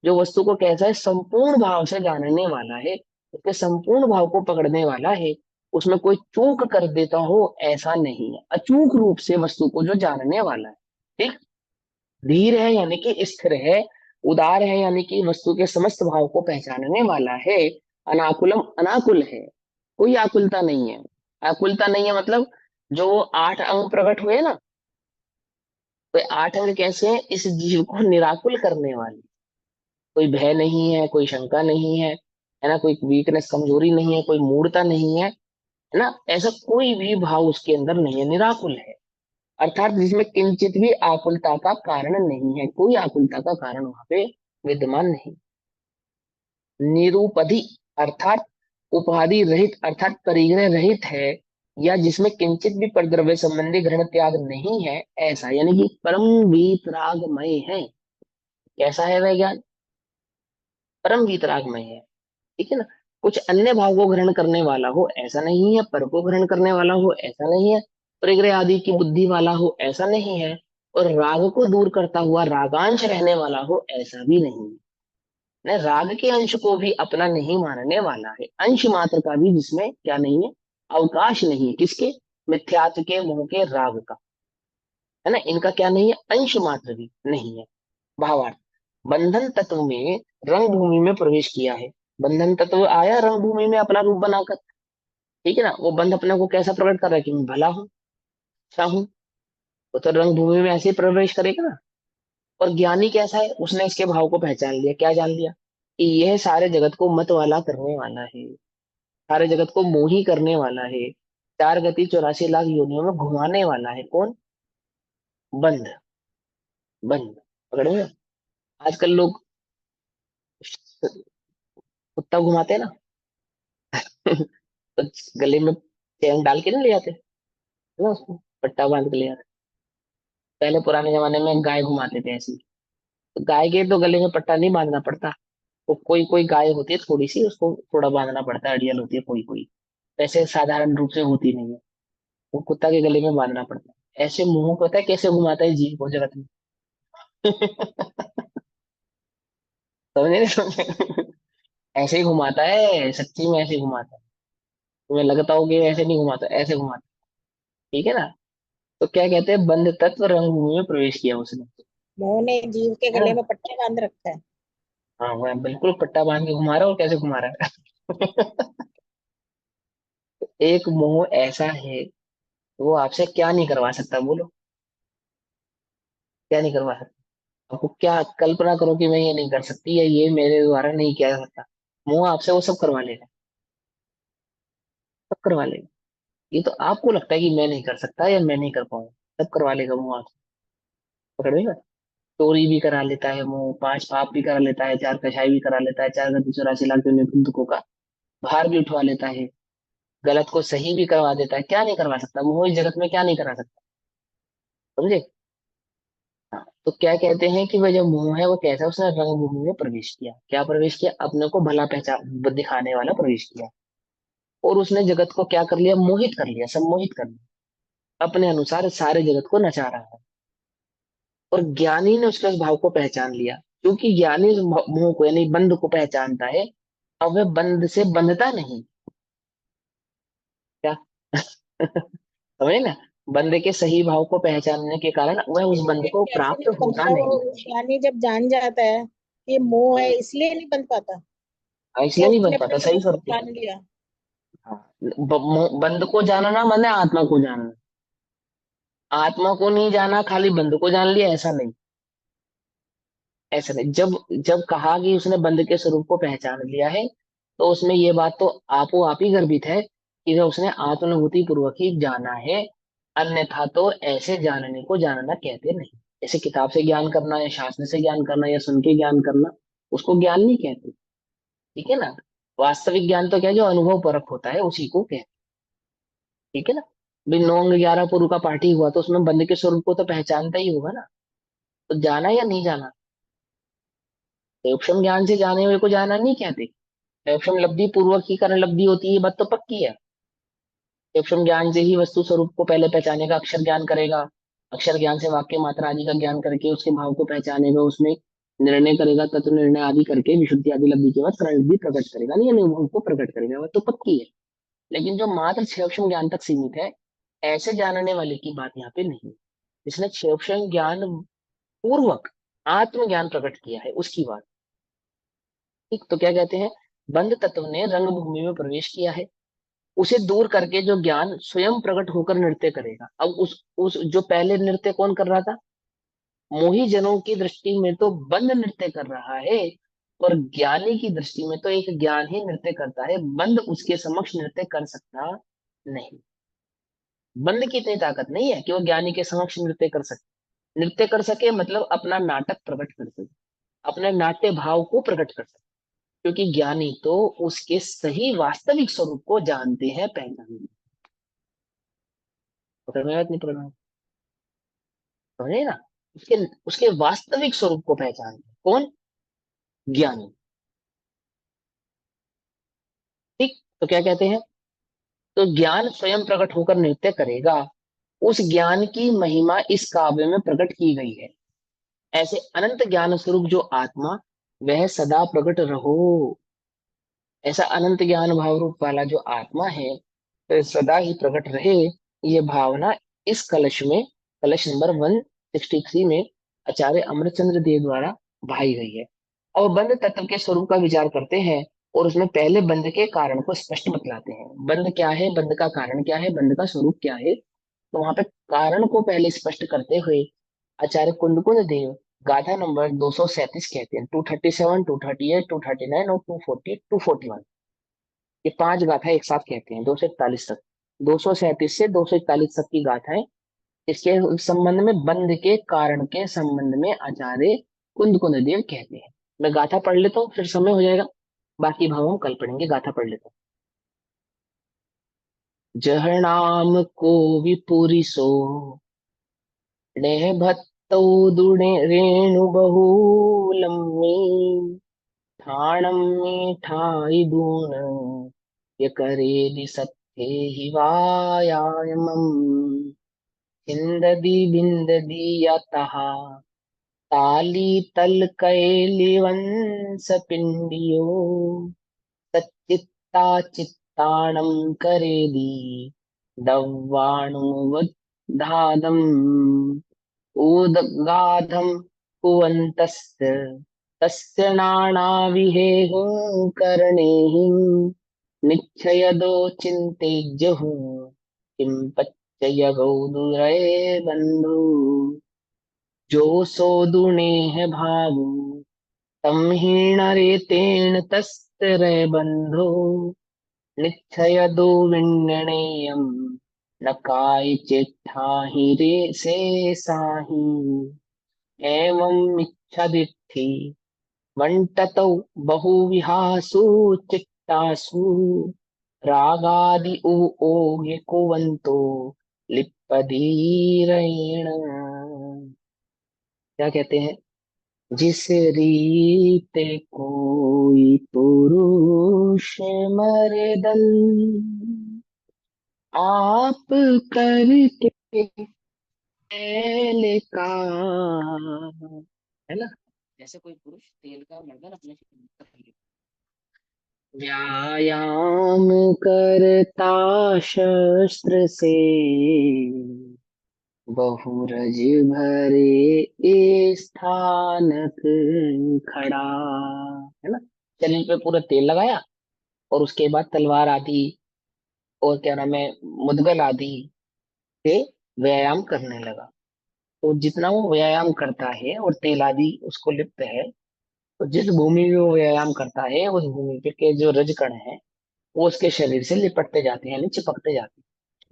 जो वस्तु को कैसा है? संपूर्ण भाव से जानने वाला है, उसके संपूर्ण भाव को पकड़ने वाला है, उसमें कोई चूक कर देता हो ऐसा नहीं है। अचूक रूप से वस्तु को जो जानने वाला है। ठीक। धीर है यानी कि स्थिर है, उदार है यानी कि वस्तु के समस्त भाव को पहचानने वाला है, अनाकुलम अनाकुल है, कोई आकुलता नहीं है। आकुलता नहीं है मतलब जो 8 अंग प्रकट हुए ना, तो 8 अंग कैसे हैं? इस जीव को निराकुल करने वाले। कोई भय नहीं है, कोई शंका नहीं है ना, कोई वीकनेस कमजोरी नहीं है, कोई मूढ़ता नहीं है ना, ऐसा कोई भी भाव उसके अंदर नहीं है, निराकुल है। अर्थात जिसमें किंचित भी आकुलता का कारण नहीं है, कोई आकुलता का कारण वहां पे विद्यमान नहीं। निरूपधि अर्थात उपाधि रहित, अर्थात परिग्रह रहित है, या जिसमें किंचित भी परद्रव्य संबंधी ग्रहण त्याग नहीं है, ऐसा यानी कि परम वीतरागमय है। कैसा है वह ज्ञान? परम वीतरागमय है। ठीक है ना। कुछ अन्य भाव को ग्रहण करने वाला हो ऐसा नहीं है, पर को ग्रहण करने वाला हो ऐसा नहीं है, परिग्रह आदि की बुद्धि वाला हो ऐसा नहीं है, और राग को दूर करता हुआ रागांश रहने वाला हो ऐसा भी नहीं है। न राग के अंश को भी अपना नहीं मानने वाला है, अंश मात्र का भी जिसमें क्या नहीं है? अवकाश नहीं है। किसके? मिथ्यात्व के, मोह के, राग का, है ना, इनका क्या नहीं है? अंश मात्र भी नहीं है। भावार्थ, बंधन तत्व में रंग भूमि में प्रवेश किया है। बंधन तत्व आया रंग भूमि में अपना रूप बनाकर। ठीक है ना। वो बंध अपने को कैसा प्रकट कर रहा है कि मैं भला हूँ, अच्छा हूँ। वो तो रंग भूमि में ऐसे ही प्रवेश करेगा ना। और ज्ञानी कैसा है? उसने इसके भाव को पहचान लिया। क्या जान लिया? कि यह सारे जगत को मत वाला करने वाला है, सारे जगत को मोही करने वाला है, 4 गति 84 लाख योनियों में घुमाने वाला है। कौन? बंध। बंध पकड़ में। आजकल लोग कुत्ता घुमाते हैं ना तो गले में चैन डाल के नहीं ले जाते, है ना उसको। पट्टा बांध के ले आते। पहले पुराने जमाने में गाय घुमाते थे ऐसी, तो गाय के तो गले में पट्टा नहीं बांधना पड़ता। वो कोई कोई गाय होती है थोड़ी सी, उसको थोड़ा बांधना पड़ता है, अड़ियल होती है कोई कोई, वैसे साधारण रूप से होती नहीं है। वो कुत्ता के गले में बांधना पड़ता है। ऐसे मुंह को पता है कैसे घुमाता है जीव को जगत में। समझे नहीं समझे? ऐसे ही घुमाता है, सच्ची में ऐसे ही घुमाता है। तुम्हें लगता हो कि ऐसे नहीं घुमाता, ऐसे घुमाता है, ठीक है ना। तो क्या कहते हैं, बंध तत्व रंगभूमि में प्रवेश किया उसने, मोह ने जीव के है गले ना। में पट्टा बांध रखा है। हाँ वह बिल्कुल पट्टा बांध के घुमा रहा है, और कैसे घुमा रहा है। एक मोह ऐसा है, वो आपसे क्या नहीं करवा सकता, बोलो। क्या नहीं करवा सकता? आपको क्या, कल्पना करो कि मैं ये नहीं कर सकती, या ये मेरे द्वारा नहीं किया जा सकता। मोह आपसे वो सब करवा लेगा, सब करवा लेगा। ये तो आपको लगता है कि मैं नहीं कर सकता या मैं नहीं कर पाऊंगा, सब करवा लेगा मोह आपसे। पकड़ेगा। चोरी भी करा लेता है मोह, पांच पाप भी करा लेता है, चार कसाई भी करा लेता है, 4 गति 84 लाख जो निकुंतकों का भार भी उठवा लेता है, गलत को सही भी करवा देता है। क्या नहीं करवा सकता मोह, इस जगत में क्या नहीं करा सकता। समझे। हाँ, तो क्या कहते हैं कि वह जो मोह है वो कैसा है, उसने रंगभूमि में प्रवेश किया। क्या प्रवेश किया? अपने को भला पहचान दिखाने वाला प्रवेश किया। और उसने जगत को क्या कर लिया, मोहित कर लिया, सम्मोहित कर लिया। अपने अनुसार सारे जगत को नचा रहा है। और ज्ञानी ने उसके उस भाव को पहचान लिया, क्योंकि ज्ञानी उस मोह को यानी बंध को पहचानता है। अब वह बंध से बंधता नहीं। क्या? समझे ना। बंध के सही भाव को पहचानने के कारण वह उस बंध को कैसे प्राप्त नहीं होता बनता वो, नहीं। ज्ञानी जब जान जाता है कि ये मोह है इसलिए नहीं बन पाता, इसलिए या नहीं उसने बन अपने पाता, सही जगत को स्वरूप के। जान लिया। हाँ, बंध को जानना माने आत्मा को जानना। आत्मा को नहीं जाना, खाली बंध को जान लिया, ऐसा नहीं। ऐसा नहीं। जब जब कहा कि उसने बंध के स्वरूप को पहचान लिया है, तो उसमें ये बात तो आपो आप ही गर्भित है कि जो उसने आत्मानुभूति पूर्वक ही जाना है। अन्यथा तो ऐसे जानने को जानना कहते नहीं। जैसे किताब से ज्ञान करना या शास्त्र से ज्ञान करना या सुन के ज्ञान करना, उसको ज्ञान नहीं कहते। ठीक है ना। वास्तविक ज्ञान तो क्या है, जो अनुभव परक होता है उसी को कहते हैं। ठीक है ना। भाई 9 11 पूर्व का पाठी हुआ तो उसमें बंध के स्वरूप को तो पहचानता ही होगा ना। तो जाना या नहीं जाना। उपशम ज्ञान से जाने हुए को जाना नहीं कहते। उपशम लब्धि पूर्वक ही कारण लब्धि होती है, ये बात तो पक्की है। उपशम ज्ञान से ही वस्तु स्वरूप को पहले पहचानेगा, अक्षर ज्ञान करेगा। अक्षर ज्ञान से वाक्य मात्रा आदि का ज्ञान करके उसके भाव को पहचानेगा, उसमें निर्णय करेगा, तत्व निर्णय आदि करके विशुद्धि आदि लब्धि के बाद कारण लब्धि प्रकट करेगा, नहीं यानी अनुभव को प्रकट करेगा, वह तो पक्की है। लेकिन जो मात्र क्षेपक्षम ज्ञान तक सीमित है, ऐसे जानने वाले की बात यहाँ पे नहीं। इसने क्षेपक्षम ज्ञान पूर्वक आत्मज्ञान प्रकट किया है, उसकी बात। ठीक, तो क्या कहते हैं, बंध तत्व ने रंगभूमि में प्रवेश किया है। उसे दूर करके जो ज्ञान स्वयं प्रकट होकर नृत्य करेगा। अब उस जो पहले नृत्य कौन कर रहा था, मोही जनों की दृष्टि में तो बंध नृत्य कर रहा है, और ज्ञानी की दृष्टि में तो एक ज्ञान ही नृत्य करता है, बंध उसके समक्ष नृत्य कर सकता नहीं। बंध की इतनी ताकत नहीं है कि वो ज्ञानी के समक्ष नृत्य कर सके। नृत्य कर सके मतलब अपना नाटक प्रकट कर सके, अपने नाट्य भाव को प्रकट कर सके। क्योंकि ज्ञानी तो उसके सही वास्तविक स्वरूप को जानते हैं, पहचानते हैं। पकड़ में आया नहीं पकड़ में आया? समझे ना। उसके उसके वास्तविक स्वरूप को पहचानते हैं कौन, ज्ञानी। ठीक, तो क्या कहते हैं, तो ज्ञान स्वयं प्रकट होकर नृत्य करेगा। उस ज्ञान की महिमा इस काव्य में प्रकट की गई है। ऐसे अनंत ज्ञान स्वरूप जो आत्मा, वह सदा प्रकट रहो। ऐसा अनंत ज्ञान भाव रूप वाला जो आत्मा है, वह सदा ही प्रकट रहे। ये भावना इस कलश में, कलश नंबर 163 में आचार्य अमृतचंद्र देव द्वारा भाई गई है। और बंध तत्व के स्वरूप का विचार करते हैं, और उसमें पहले बंध के कारण को स्पष्ट बतलाते हैं। बंध क्या है, बंध का कारण क्या है, बंध का स्वरूप क्या है। तो वहां पे कारण को पहले स्पष्ट करते हुए आचार्य कुंदकुंद देव गाथा नंबर 237 कहते हैं, 237, 238, 239 और 240, 241, ये 5 गाथा एक साथ कहते हैं 241 तक। 237 से 241 तक की गाथाएं इसके संबंध में, बंध के कारण के संबंध में आचार्य कुंद देव कहते हैं। मैं गाथा पढ़ लेता हूँ, फिर समय हो जाएगा। बाकी भाव हम कल पढ़ेंगे, गाथा पढ़ लेता हूँ। जह नाम को विपुरिसो नेह भत्तौ दुणे रेणु बहुलम में ठाणम में ठाई दून य करे सत्य ही वायामम हिंददी बिंददी यतः ताली तल कैलिवंस पिंडियो सच्चित्ता चित्ताणं करेदी दव्वाणुवधादम् उदगाधं कुवन्तस्य तस्य नानाविहेहं करणेहि निच्छयदो चिन्तेज्यहु किं पच्चयगौ दुरे बन्धु जो सो दुणे है भावु तम हीण रेतेन तस्तर बंधो निश्चय दो विण्यणेयम न काय चिट्ठाहि रे से साहि एवं इच्छा दिट्ठी वंटतौ बहुविहासु चित्तासु रागादि उ ओगे कुवंतो लिप्पदीरेण। क्या कहते हैं? जिस रीत कोई पुरुष मर्दन आप करके तेल का, है ना? जैसे कोई पुरुष तेल का मर्दन अपने शरीर पर करके व्यायाम करता शस्त्र से बहुरज भरे स्थानक खड़ा, है ना? शरीर पे पूरा तेल लगाया और उसके बाद तलवार आदि और क्या नाम है मुदगल आदि से व्यायाम करने लगा। तो जितना वो व्यायाम करता है और तेल आदि उसको लिप्त है, तो जिस भूमि में वो व्यायाम करता है उस भूमि पे के जो रजकण है वो उसके शरीर से लिपटते जाते हैं, यानी चिपकते जाते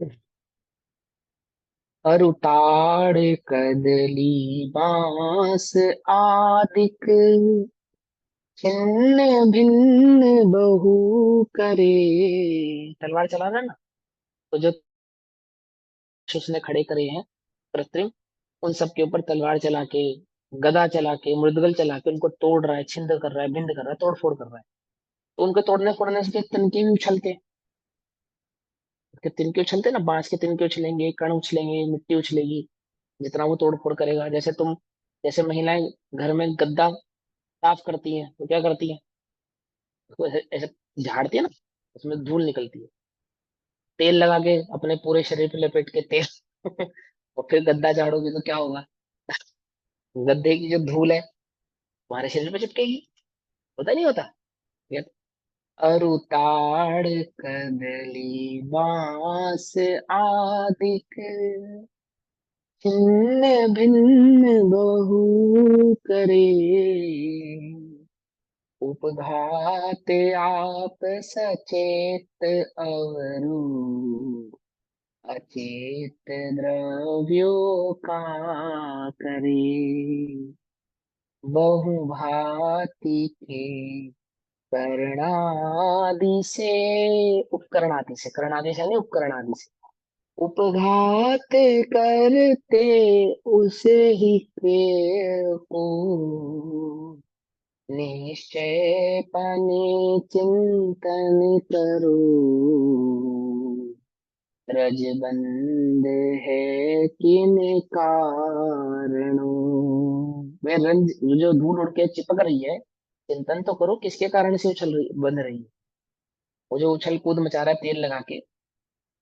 हैं। अरुताड़ कदली बांस आदिक छिन्न भिन्न बहु करे। तलवार चलाना ना, तो जो उसने खड़े करे हैं कृत्रिम, उन सब के ऊपर तलवार चला के, गदा चला के, मृदगल चला के उनको तोड़ रहा है, छिंद कर रहा है, भिंड कर रहा है, तोड़ फोड़ कर रहा है। तो उनके तोड़ने फोड़ने से तिनके भी उछलते हैं। उसके तिनके उछलते हैं ना, बांस के तिनके उछलेंगे, कण उछलेंगे, मिट्टी उछलेगी जितना वो तोड़ फोड़ करेगा। जैसे महिलाएं घर में गद्दा साफ करती हैं तो क्या करती हैं? उसको ऐसे ऐसे झाड़ती है ना, उसमें धूल निकलती है। तेल लगा के अपने पूरे शरीर पे लपेट के तेल और फिर गद्दा झाड़ोगी तो क्या होगा? गद्दे की जो धूल है तुम्हारे शरीर पे चिपकेगी। होता नहीं होता? ये अरुताड़ कदली बांस आदिक छिन्न भिन्न बहु करे उपघात आप सचेत अवरु अचेत द्रव्यों का करे बहुभांति के करणादि से उपकरणादि से, करणादि से नहीं उपकरणादि से उपघात करते उसे ही को निश्चय पने चिंतन करो रजबंद है किन कारणों। वे रंज जो धूल उड़ के चिपक रही है, चिंतन तो करो किसके कारण से उछल रही बन रही है। वो जो उछल कूद मचा रहा है तेल लगा के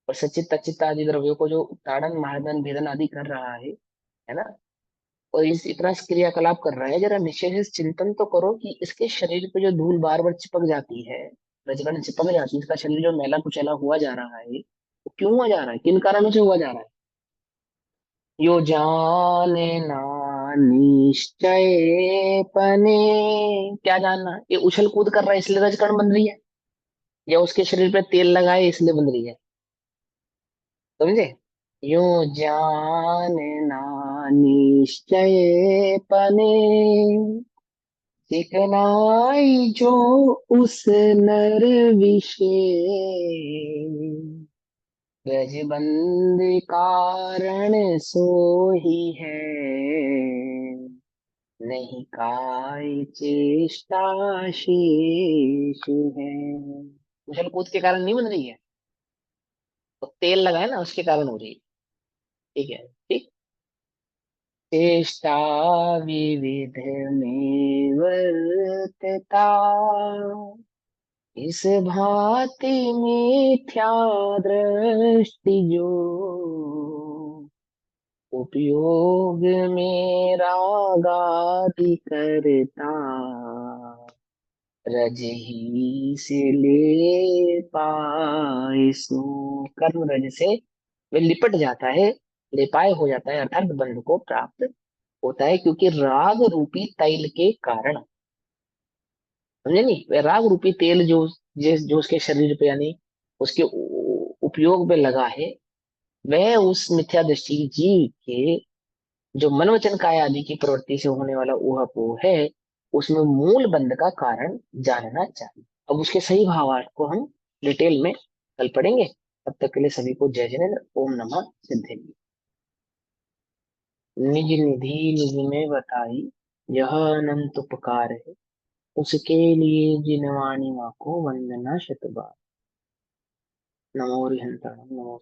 और सचित अचित आदि द्रव्यों को जो ताड़न महादन भेदन आदि कर रहा है ना? और इस इतना क्रियाकलाप कर रहा है, जरा निश्चय से चिंतन तो करो कि इसके शरीर पे जो धूल बार बार चिपक जाती है, रजकण चिपक जाती है, इसका शरीर जो मैला कुचैला हुआ जा रहा है वो क्यों हुआ जा रहा है, किन कारणों से हुआ जा रहा है? यो जाने ना निश्चय पने, क्या जानना? ये उछल कूद कर रहा है इसलिए रजकण बन रही है, या उसके शरीर पे तेल लगाए इसलिए बन रही है? समझे? यो जानना निश्चय पने चिकनाई जो उस नर विषय रजबंद कारण सो ही है, नहीं काय चेष्टा शेष है। उछल कूद के कारण नहीं बन रही है, तो तेल लगाए ना उसके कारण हो रही है। ठीक है, ठीक। चेष्टा विविध में वर्तता, इस भांति मिथ्या दृष्टि जो, उपयोग में रागादि करता, रज ही से ले पाए सो। कर्म रज से वे लिपट जाता है, लेपाय हो जाता है, अर्थात बंध को प्राप्त होता है, क्योंकि राग रूपी तैल के कारण। समझे नहीं, वह राग रूपी तेल जो उसके शरीर पे यानी उसके उपयोग में लगा है, वह उस मिथ्या दृष्टि जीव के जो मन वचन काया आदि की प्रवृत्ति से होने वाला ऊहापोह है, उसमें मूल बंध का कारण जानना चाहिए। अब उसके सही भावार्थ को हम डिटेल में कल पढ़ेंगे। तब तक के लिए सभी को जय जिनेन्द्र। ओम नमः सिद्धे। निज निधि निज में बताई, यह अनंत उपकार है, उसके लिए जिनवाणी माँ को वंदना शतबार। नमो हरिहंताणम नमो